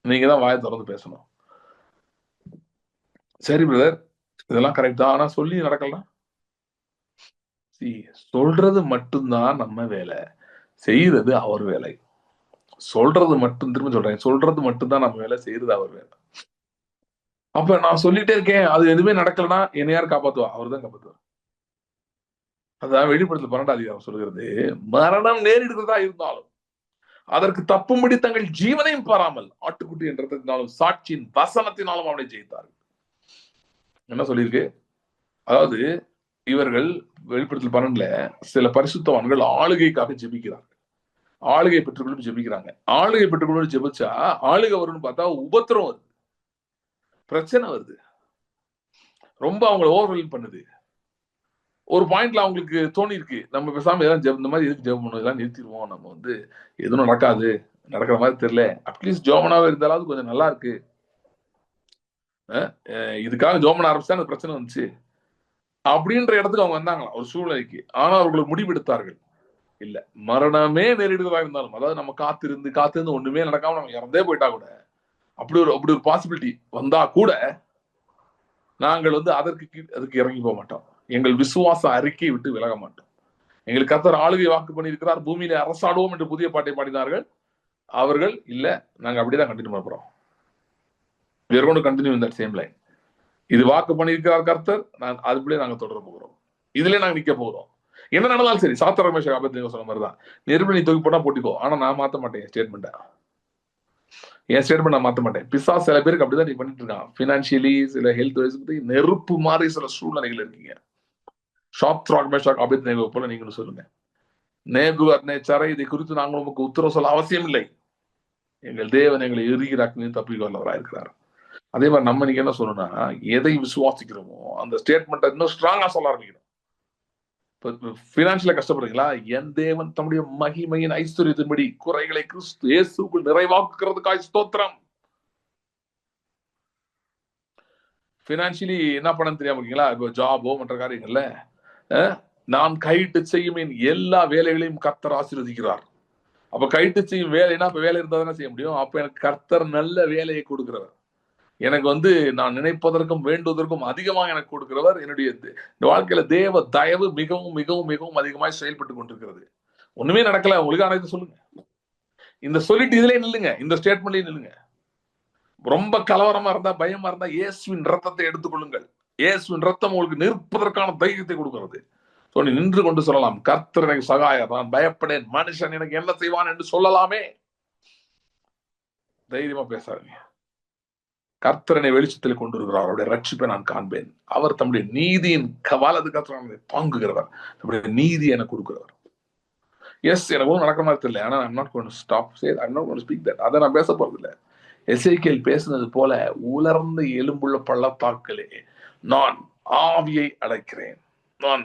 நீங்க தான் வாயை திறந்து பேசணும். சரி பிரதர், இதெல்லாம் கரெக்ட் தான், ஆனா சொல்லி நடக்கலாம். சொல்றது மட்டும்தான் நம்ம வேலை, செய்யறது அவர் வேலை. சொல்றது மட்டும், திரும்ப சொல்றேன், சொல்றது மட்டும்தான் நம்ம வேலை, செய்யறது அவர் வேலை. அப்ப நான் சொல்லிட்டே இருக்கேன், அது எதுவுமே நடக்கலன்னா என்னை யார் காப்பாத்துவா? அவர் தான் காப்பாத்துவார். அதான் வெளிப்படுத்தல் 12ஆம் அதிகாரம் சொல்கிறது, மரணம் நேரிடுகிறதா இருந்தாலும் அதற்கு தப்பும்படி தங்கள் ஜீவனையும் பாராமல் ஆட்டுக்குட்டி என்ற ரத்தத்தினாலும் சாட்சியின் வசனத்தினாலும் அவனை ஜெயித்தார்கள். என்ன சொல்லியிருக்கு? அதாவது இவர்கள் வெளிப்படுத்தல் 12ல சில பரிசுத்தவான்கள் ஆளுகைக்காக ஜெபிக்கிறார்கள். ஆளுகை பெற்றுக்கொண்டு ஜெபிக்கிறாங்க. ஆளுகை பெற்றுக்கொண்டு ஜெபிச்சா ஆளுகை வரும்னு பார்த்தா உபத்திரம் வருது, பிரச்சனை வருது, ரொம்ப அவங்களை ஓவர்வெல் பண்ணுது. ஒரு பாயிண்ட்ல அவங்களுக்கு தோணி இருக்கு, நம்ம பேசாம ஏதாவது இந்த மாதிரி எதுக்கு ஜெபம் பண்ணணும், இதெல்லாம் நிறுத்திடுவோம், நம்ம எதுவும் நடக்காது, நடக்கிற மாதிரி தெரியல, அட்லீஸ்ட் ஜோமனாவே இருந்தாலும் கொஞ்சம் நல்லா இருக்கு, இதுக்காக ஜோமன் ஆரம்பிச்சா அந்த பிரச்சனை வந்துச்சு அப்படின்ற இடத்துக்கு அவங்க வந்தாங்களா ஒரு சூழ்நிலைக்கு. ஆனா அவர்களுக்கு முடிவெடுத்தார்கள், இல்ல மரணமே நேரிடுவதா இருந்தாலும், அதாவது நம்ம காத்திருந்து ஒண்ணுமே நடக்காம நம்ம இறந்தே போயிட்டா கூட, அப்படி ஒரு பாசிபிலிட்டி வந்தா கூட நாங்கள் அதுக்கு இறங்கி போக மாட்டோம். எங்கள் விசுவாச அறிக்கையை விட்டு விலக மாட்டோம். எங்களுக்கு கர்த்தர் ஆளுகை வாக்கு பண்ணி இருக்கிறார், பூமியில அரசாடுவோம் என்று புதிய பாட்டை பாடினார்கள் அவர்கள். இல்ல, நாங்க அப்படிதான் கண்டினியூ பண்ண போறோம். We are going to continue in that same line. இது வாக்கு பண்ணியிருக்கிறார் கர்த்தர், அதுபடியே நாங்க தொடர போகிறோம். இதுல நாங்க நிக்க போகிறோம். என்ன நடந்தாலும் சரி, சாத்திர ரமேஷ் ஆபத்து சொன்ன மாதிரிதான், நெருப்பு நீ தூக்கி போட்டா போட்டிக்கோ, ஆனா நான் மாத்த மாட்டேன் ஸ்டேட்மெண்ட். என் ஸ்டேட்மெண்ட் நான் மாத்த மாட்டேன். பிசா சில பேருக்கு அப்படிதான் நீ பண்ணிட்டு இருக்கான். பினான்சியலி, சில ஹெல்த் வைஸ் நெருப்பு மாதிரி சில சூழ்நிலைகள் இருக்கீங்க. ஷாப் த்ராக் மேஷாக் ஆபத்து போல நீங்களும் சொல்லுங்க. நேபுகாத்நேச்சாரை, இதை குறித்து நாங்கள் உங்களுக்கு உத்தரவு சொல்ல அவசியம் இல்லை. எங்கள் தேவன் எங்களை எரிகிறாக்குன்னு தப்பிக்க வல்லவராக இருக்கிறார். அதே மாதிரி நம்ம நீங்க என்ன சொல்லணும்னா, எதை விசுவாசிக்கிறோமோ அந்த ஸ்டேட்மெண்ட் இன்னும் ஸ்ட்ராங்கா சொல்ல ஆரம்பிக்கணும். பினான்சியலா கஷ்டப்படுறீங்களா? என் தேவன் தம்முடைய மகிமையின் ஐஸ்வர்யத்தின்படி குறைகளை கிறிஸ்து இயேசுக்குள் நிறைவாக்குறதுக்காய் ஸ்தோத்திரம். பினான்சியலி என்ன பண்ண தெரியாம இருக்கீங்களா? இப்போ ஜாபோ மற்ற காரியங்கள்ல நான் கையிட்டு செய்யும் எல்லா வேலைகளையும் கர்த்தர் ஆசீர்வதிக்கிறார். அப்ப கையிட்டு செய்யும் வேலைன்னா, அப்ப வேலை இருந்தா தானே செய்ய முடியும். அப்ப எனக்கு கர்த்தர் நல்ல வேலையை கொடுக்கிறவர், எனக்கு நான் நினைப்பதற்கும் வேண்டுவதற்கும் அதிகமாக எனக்கு கொடுக்கிறவர். என்னுடைய வாழ்க்கையில தேவ தயவு மிகவும் மிகவும் மிகவும் அதிகமாக செயல்பட்டு கொண்டிருக்கிறது. ஒண்ணுமே நடக்கல உங்களுக்கு, ஆனா இது சொல்லுங்க. இந்த சொல்லிட்டு இதுலயே நில்லுங்க, இந்த ஸ்டேட்மெண்ட்லயே நில்லுங்க. ரொம்ப கலவரமா இருந்தா, பயமா இருந்தா, இயேசுவின் ரத்தத்தை எடுத்துக்கொள்ளுங்கள். இயேசுவின் ரத்தம் உங்களுக்கு நிற்பதற்கான தைரியத்தை கொடுக்கிறது. நீ நின்று கொண்டு சொல்லலாம், கர்த்தர் எனக்கு சகாயம், நான் பயப்படேன், மனுஷன் எனக்கு என்ன செய்வான் என்று சொல்லலாமே. தைரியமா பேசாதீங்க. கர்த்தரனை வெளிச்சத்தில் கொண்டு வருகிறார், அவருடைய ரட்சிப்பை நான் காண்பேன். அவர் தம்முடைய நீதியின் வலது கர்த்தரை தாங்குகிறவர், நம்முடைய நீதி எனக்கு கொடுக்கிறவர். எஸ், எனக்கு ஒன்றும் நடக்கிற மாதிரி தெரியல, ஆனா I'm not going to stop say, I'm not going to speak that. அதை நான் பேச போறது இல்லை. எசேக்கியேல் பேசினது போல, உலர்ந்த எலும்புள்ள பள்ளத்தாக்களே நான் ஆவியை அழைக்கிறேன், நான்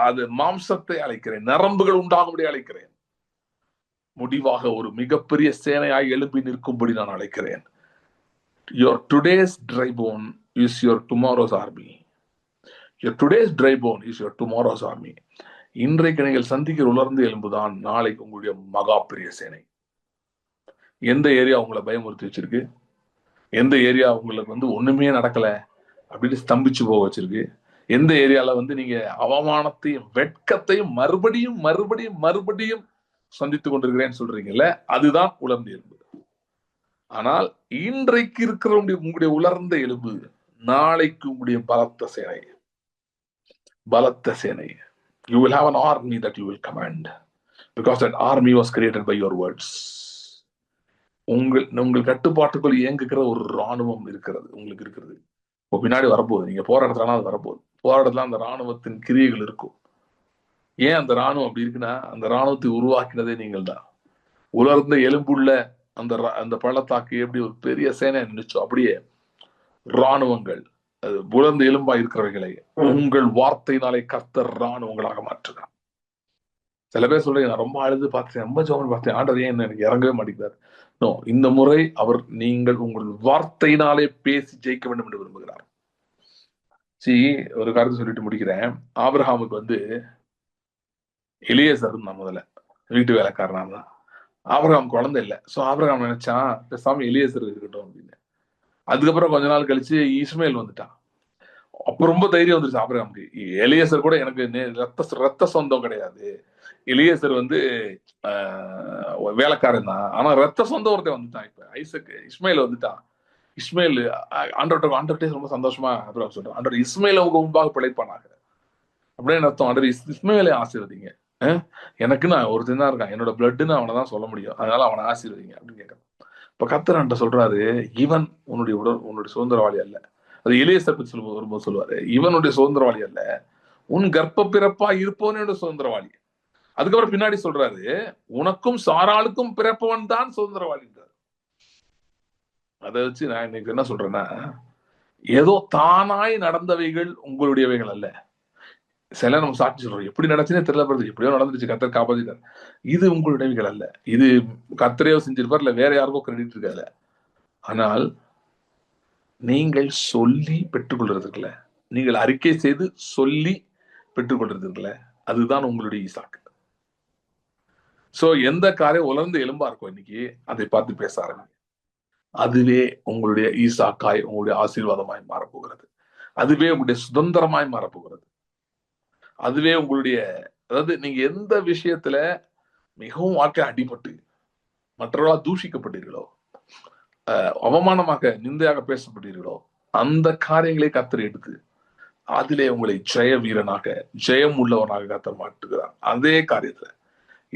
அது மாம்சத்தை அழைக்கிறேன், நரம்புகள் உண்டாகும்படி அழைக்கிறேன், முடிவாக ஒரு மிகப்பெரிய சேனையாய் எழும்பி நிற்கும்படி நான் அழைக்கிறேன். Your today's dry bone is your tomorrow's army. Your today's dry bone is your tomorrow's army. இன்றைக்கு நீங்கள் சந்திக்கிற உலர்ந்த எலும்புதான் நாளைக்கு உங்களுடைய மகா பெரிய சேனை. எந்த ஏரியா உங்களை பயமுறுத்தி வச்சிருக்கு? எந்த ஏரியா உங்களுக்கு ஒண்ணுமே நடக்கல அப்படின்னு ஸ்தம்பிச்சு போக வச்சிருக்கு? எந்த ஏரியால நீங்க அவமானத்தையும் வெட்கத்தையும் மறுபடியும் மறுபடியும் மறுபடியும் சந்தித்துக் கொண்டிருக்கிறேன்னு சொல்றீங்கல்ல, அதுதான் உலர்ந்த எலும்பு. ஆனால் இன்றைக்கு இருக்கிற உங்களுடைய உலர்ந்த எலும்பு நாளைக்கு உங்களுடைய பலத்த சேனை. பலத்த சேனை. You will have an army that you will command, because that army was created by your words. உங்கள் கட்டுப்பாட்டுக்குள் இயங்குகிற ஒரு ராணுவம் இருக்கிறது, உங்களுக்கு இருக்கிறது. இப்போ பின்னாடி வரப்போகுது, நீங்க போராடத்துல அது வரப்போகுது. போராடத்துல அந்த ராணுவத்தின் கிரியைகள் இருக்கும். ஏன் அந்த ராணுவம் அப்படி இருக்குன்னா, அந்த ராணுவத்தை உருவாக்கினதே நீங்கள் தான். உலர்ந்த எலும்புள்ள அந்த பள்ளத்தாக்கு எப்படி ஒரு பெரிய சேனை நினைச்சோ, அப்படியே ராணுவங்கள், உலர்ந்த எலும்பா இருக்கிறவைகளை உங்கள் வார்த்தையினாலே கர்த்தர் ராணுவங்களாக மாற்றுகிறார். சில பேர் சொல்றீங்க, நான் ரொம்ப அழுது பார்த்தேன், ரொம்ப ஜோமன் பார்த்தேன், ஆண்டவர் ஏன் எனக்கு இறங்கவே மாட்டேங்கிறார். நோ, இந்த முறை நீங்கள் உங்கள் வார்த்தையினாலே பேசி ஜெயிக்க வேண்டும் என்று விரும்புகிறார். ஒரு காரியத்தை சொல்லிட்டு முடிக்கிறேன். ஆபிரகாமுக்கு எலியேசர் நான் முதல்ல வீட்டு வேலைக்காரனா தான். ஆபிரகாம் குழந்தை இல்லை. சோ ஆபிரகாம் நினைச்சான், பேசாம எலியேசர் இருக்கட்டும் அப்படின்னு. அதுக்கப்புறம் கொஞ்ச நாள் கழிச்சு இஸ்மேல் வந்துட்டான். அப்ப ரொம்ப தைரியம் வந்துருச்சு ஆபிரகாமுக்கு. எலியேசர் கூட எனக்கு ரத்த சொந்தம் கிடையாது, எலியேசர் வேலைக்காரன் தான், ஆனா ரத்த சொந்தம் ஒருத்தன் வந்துட்டான். இப்ப ஐசக்கு இஸ்மேல் வந்துட்டான். இஸ்மேல் ஆண்டவர்கிட்ட ரொம்ப சந்தோஷமா அப்புறம் சொல்றான், ஆண்டவர் இஸ்மேல் அவங்க முன்பாக பிழைப்பானாக அப்படின்னு அர்த்தம். ஆண்டவர் இஸ்மேலை ஆசீர்வதிங்க, எனக்கு நான் ஒருத்தன் தான் இருக்கான், என்னோட பிளட்னு அவனை தான் சொல்ல முடியும், அதனால அவனை ஆசீர்வதிங்க அப்படின்னு கேட்கறான். இப்ப கர்த்தர் சொல்றாரு, இவன் உன்னுடைய சுதந்திரவாளி அல்ல. அது எலியேசர் பத்தி வரும்போது சொல்லுவாரு, இவனுடைய சுதந்திரவாளி அல்ல, உன் கர்ப்ப பிறப்பா இருப்பவனோட சுதந்திரவாளி. அதுக்கப்புறம் பின்னாடி சொல்றாரு, உனக்கும் சாராளுக்கும் பிறப்பவன் தான் சுதந்திரவாளி. அதை வச்சு நான் இன்னைக்கு என்ன சொல்றேன்னா, ஏதோ தானாய் நடந்தவைகள் உங்களுடையவைகள் அல்ல. சில நம்ம சாட்சி சொல்றோம், எப்படி நடச்சுன்னே தெரியல, எப்படியோ நடந்துருச்சு, கர்த்தர் காப்பாத்திட்டார். இது உங்களுடையவைகள் அல்ல. இது கர்த்தரையோ செஞ்சிருப்பார், இல்ல வேற யாருக்கோ கிரெடிட் இருக்காது. ஆனால் நீங்கள் சொல்லி பெற்றுக்கொள்றதுக்குல, நீங்கள் அறிக்கை செய்து சொல்லி பெற்றுக்கொள்றதுக்குல, அதுதான் உங்களுடைய ஈசாக்கு. சோ எந்த காரியம் உலர்ந்து எலும்பா இருக்கும் இன்னைக்கு, அதை பார்த்து பேச ஆரம்பிங்க. அதுவே உங்களுடைய ஈசாக்காய், உங்களுடைய ஆசீர்வாதமாய் மாறப்போகிறது. அதுவே உங்களுடைய சுதந்திரமாய் மாறப்போகிறது. அதுவே உங்களுடைய, அதாவது நீங்க எந்த விஷயத்துல மிகவும் வாழ்க்கை அடிபட்டு மற்றவர்களால் தூஷிக்கப்பட்டீர்களோ, அவமானமாக நிந்தையாக பேசப்பட்டீர்களோ, அந்த காரியங்களை கர்த்தர் எடுத்து அதிலே உங்களை ஜெய வீரனாக, ஜெயம் உள்ளவனாக கர்த்தர் மாட்டுகிறார். அதே காரியத்துல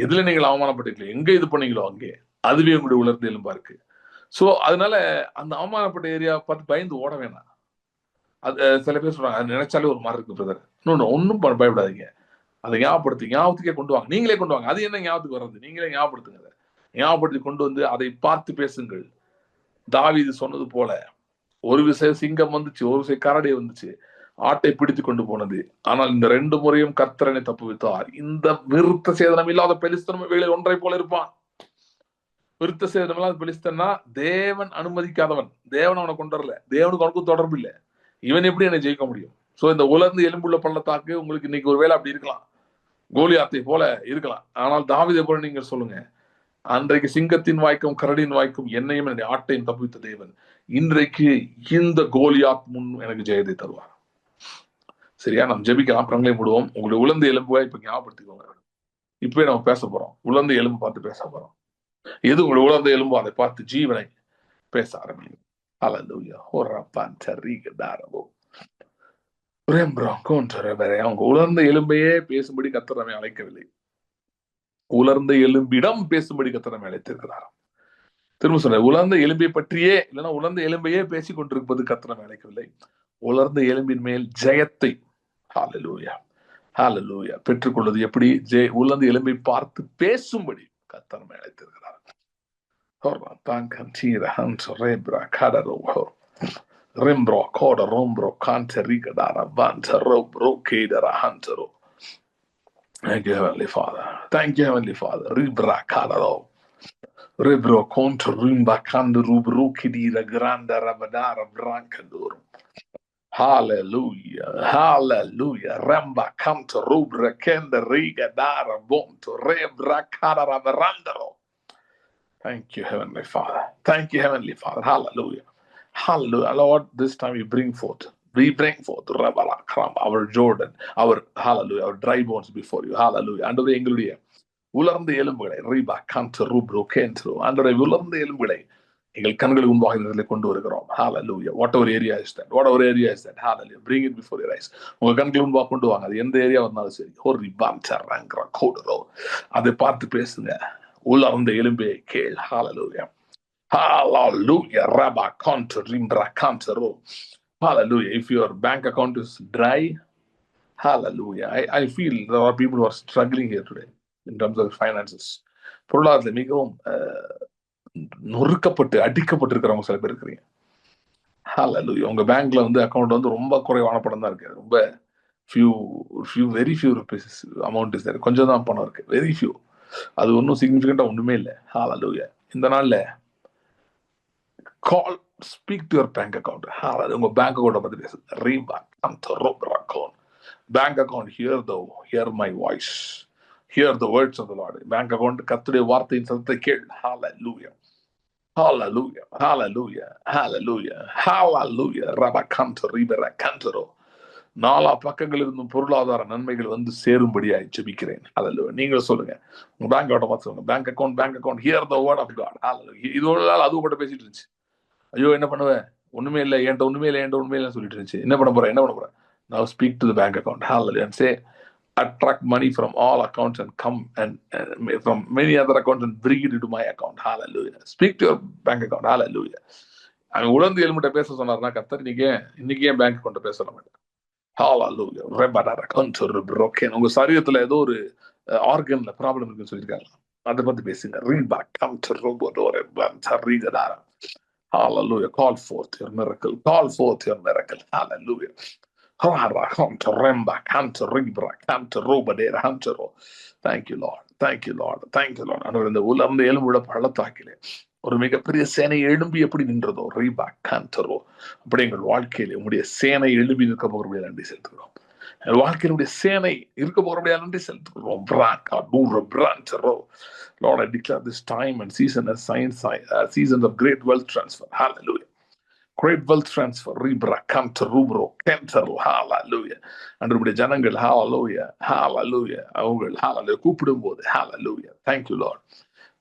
எதுல நீங்கள் அவமானப்பட்டீங்களோ, எங்க இது பண்ணீங்களோ அங்கே அதுவே உங்களுடைய உலர்ந்த எலும்பா இருக்கு. சோ அதனால அந்த அவமானப்பட்ட ஏரியா பார்த்து பயந்து ஓட வேணாம். அது சில பேர் சொல்றாங்க, அது நினைச்சாலே ஒரு மாதிரி இருக்கு பிரதர். இன்னொன்னு, ஒன்னும் பயப்படாதீங்க. அதை ஞாபகத்துக்கே கொண்டு வாங்க. நீங்களே கொண்டு வாங்க. அது என்ன ஞாபகத்துக்கு வர்றது? நீங்களே ஞாபகப்படுத்துங்க. அதை ஞாபகப்படுத்தி கொண்டு வந்து அதை பார்த்து பேசுங்கள். தாவீது சொன்னது போல, ஒரு விசை சிங்கம் வந்துச்சு, ஒரு விசை கரடி வந்துச்சு, ஆட்டை பிடித்து கொண்டு போனது. ஆனால் இந்த 2 முறையும் கர்த்தரனை தப்புவித்தார். இந்த விருத்த சேதனம் இல்லாத பெலிஸ்தனும் வேலை ஒன்றை போல இருப்பான். விருத்த சேதனம் இல்லாத பெலிஸ்தன்னா தேவன் அனுமதிக்காதவன். தேவன் அவனை கொண்டு வரல. தேவனுக்கு அவனுக்கும் தொடர்பு இல்லை. இவன் எப்படி என்னை ஜெயிக்க முடியும்? சோ இந்த உலர்ந்து எலும்புள்ள பள்ளத்தாக்கு உங்களுக்கு இன்னைக்கு ஒருவேளை அப்படி இருக்கலாம், கோலியாத்தை போல இருக்கலாம். ஆனால் தாவீதை போல நீங்க சொல்லுங்க, அன்றைக்கு சிங்கத்தின் வாய்க்கும் கரடியின் வாய்க்கும் என்னையும் என்னுடைய ஆட்டையும் தப்புவித்த தேவன் இன்றைக்கு இந்த கோலியாத் முன் எனக்கு ஜெயத்தை தருவார். சரியா? நம்ம ஜெபிக்கலாம், கண்களை மூடுவோம். உங்களுடைய உலர்ந்த எலும்புவை இப்ப ஞாபகப்படுத்திக்கோங்க. இப்பவே நம்ம பேச போறோம். உலர்ந்த எலும்பு பார்த்து பேச போறோம். எது உங்களுடைய உலர்ந்த எலும்பு அதை பார்த்து ஜீவனை பேச ஆரம்பிங்க. ஹல்லேலூயா. அவங்க உலர்ந்த எலும்பையே பேசும்படி கர்த்தர் நம்மை அழைக்கவில்லை. உலர்ந்த எலும்பிடம் பேசும்படி கர்த்தர் நம்மை அழைத்திருக்கிறார். திரும்ப சொல்ற, உலர்ந்த எலும்பை பற்றியே இல்லைன்னா உலர்ந்த எலும்பையே பேசிக் கொண்டிருப்பது கர்த்தர் நம்மை அழைக்கவில்லை. உலர்ந்த எலும்பின் மேல் ஜெயத்தை ஹல்லேலூயா ஹல்லேலூயா பெற்றுக்கொள்வது எப்படி? உலர்ந்த எலும்பை பார்த்து பேசும்படி கர்த்தர் நம்மை அழைத்திருக்கிறார். Rimbro coda rombro cante riga dara vanta robro kedara huntero. Thank you, Heavenly Father. Thank you, Heavenly Father. Ribra kadaro. Ribro conto rimba candu rubro kidira granda rabadara brancadorum. Hallelujah. Hallelujah. Ramba canto rubra kenda riga dara bonto rebra kadara verandero. Thank you, Heavenly Father. Thank you, Heavenly Father. Hallelujah. Hallelujah. Lord, this time we bring forth our Jordan, our hallelujah, our dry bones before you. Hallelujah. Under எங்களுடைய உலர்ந்த எலும்புகளை ரீபா can't ரூப்ரோ கேன்ட்ரோ அன்றைய உலர்ந்த எலும்புகளை எங்கள் கண்களுக்கு முன்பாக இந்த கொண்டு வருகிறோம். Hallelujah. Whatever area is that, hallelujah, bring it before your eyes. உங்க கண்களுக்கு முன்பாக கொண்டு வாங்க. அது எந்த ஏரியா வந்தாலும் சரி, ஒரு ரிபான்சரங்கற கோடரோ அதை பார்த்து பேசுங்க. உலர்ந்த எலும்பே கேள். Hallelujah. Hallelujah. Rabba conto rimbra cantero. Hallelujah. If your bank account is dry, hallelujah. I feel there are people who are struggling here today in terms of finances. பொருளாதாரத்தில் மிகவும் நொறுக்கப்பட்டு அடிக்கப்பட்டிருக்கிறவங்க சில பேர் இருக்கிறீங்க. Hallelujah. உங்க பேங்க்ல அக்கௌண்ட் ரொம்ப குறைவான பணம் தான் இருக்கு. ரொம்ப very few rupees amount is there. கொஞ்சம் தான் பணம் இருக்கு. Very few. அது ஒன்றும் சிக்னிஃபிகண்டா ஒண்ணுமே இல்லை. Hallelujah. இந்த நாள்ல call, speak to your bank account. உங்க பேங்க் அக்கௌண்ட் பத்தி பேசு. Bank account, hear my voice. Hear the words of the Lord. Bank account கர்த்தருடைய வார்த்தையின் சத்தத்தை கேள். Hallelujah. Hallelujah. Hallelujah. Hallelujah. Hallelujah. Rabakanta ribera kantero. நாலா பக்கங்களிலிருந்தும் பொருளாதார நன்மைகள் சேரும்படியாய் ஜெபிக்கிறேன். Hallelujah. நீங்க சொல்லுங்க. உங்க பேங்க் அக்கௌண்ட் பார்த்து சொல்லுங்க. Bank account hear the word of God. Hallelujah. இதோட அது கூட பேசிட்டு இருந்துச்சு. ஐயோ என்ன பண்ணுவேன், ஒண்ணுமே இல்லை என்கிட்ட, ஒண்ணுமே இல்லை சொல்லிட்டு இருந்துச்சு. என்ன பண்ண போறேன்? Now speak to the bank account. Hallelujah. And say, attract money from all accounts and come and from many other accounts and bring it into my account. Hallelujah. Speak to your bank account. Hallelujah. அவன் உலர்ந்து எலும்பிட்ட பேச சொன்னார்னா கர்த்தர் இன்னைக்கு ஏன் bank account பேச சொல்ல மாட்டேன். Hallelujah. உங்க சரீரத்துல ஏதோ ஒரு ஆர்கன்ல ப்ராப்ளம் இருக்குன்னு சொல்லியிருக்காங்க, அதை பத்தி பேசுங்க. Hallelujah. Call forth your miracle. Call forth your miracle. Hallelujah. Thank you, Lord. Thank you, Lord. Thank you, Lord. இந்த உலர்ந்த எலும்புள்ள பள்ளத்தாக்கிலே ஒரு மிகப்பெரிய சேனை எழும்பி எப்படி நின்றதோ ரீபா காந்தரோ, அப்படி எங்கள் வாழ்க்கையில உங்களுடைய சேனை எழுப்பி நிற்க போகிறபடியா நன்றி செலுத்துகிறோம். எங்கள் வாழ்க்கையினுடைய சேனை இருக்க போகிறபடியா நன்றி செலுத்துகிறோம். Lord, I declare this time and season as seasons of great wealth transfer. Hallelujah. Great wealth transfer. Ribra, Kanta, Rubro, Kentaro. Hallelujah. அன்றைய ஜனங்கள் hallelujah, hallelujah, அவங்கள் hallelujah கூப்பிடும் போது hallelujah. Thank you, Lord.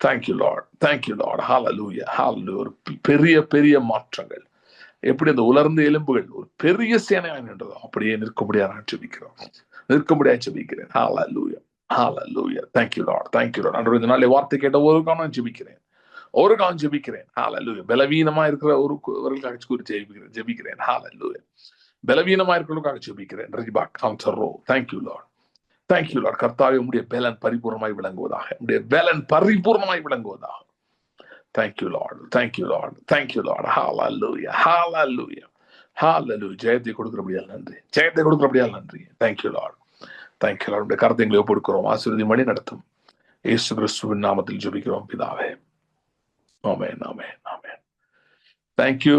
Thank you, Lord. Thank you, Lord. Hallelujah. Hallelujah. பெரிய பெரிய மாற்றங்கள் எப்படி அந்த உலர்ந்த எலும்புகள் ஒரு பெரிய சேனையாக நின்றதோ அப்படியே நிற்கும்படியாக நான் ஜெபிக்கிறோம். நிற்கும்படியாக ஜெபிக்கிறேன். ஹalleluya, ஹalleluya. Thank you Lord, thank you Lord. ஆண்டவரே, இந்த நாளை வார்த்தை கேட்ட ஒரு காலம் ஜெபிக்கிறேன், ஒரு காலம் ஜெபிக்கிறேன். ஹalleluya. பலவீனமா இருக்கிற ஒருவர்களுக்காக ஜெபிக்கிறேன். ஹalleluya. பலவீனமா இருக்கிறவர்களுக்காக ஜெபிக்கிறேன். ரிபா கவுண்டரோ. Thank you Lord, thank you Lord. கர்த்தாவே, உம்முடைய பலன் பரிபூர்ணமாய் விளங்குவதாக, உம்முடைய பலன் பரிபூர்ணமாய் விளங்குவதாக. Thank you Lord, thank you Lord, thank you Lord. Hallelujah, hallelujah, hallelujah. ஜெயத்தை கொடுக்கிறபடியால் நன்றி, ஜெயத்தை கொடுக்கிறபடியால் நன்றி. Thank you Lord, thank you Lord. உடைய கருத்தை எங்களை ஒப்புக்கொடுக்கிறோம். ஆசீர்வதி வழி நடத்தும். இயேசு கிறிஸ்துவின் நாமத்தில் ஜெபிக்கிறோம் பிதாவே. Amen, amen, amen. Thank you.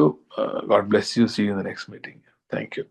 God bless you. See you in the next meeting. Thank you.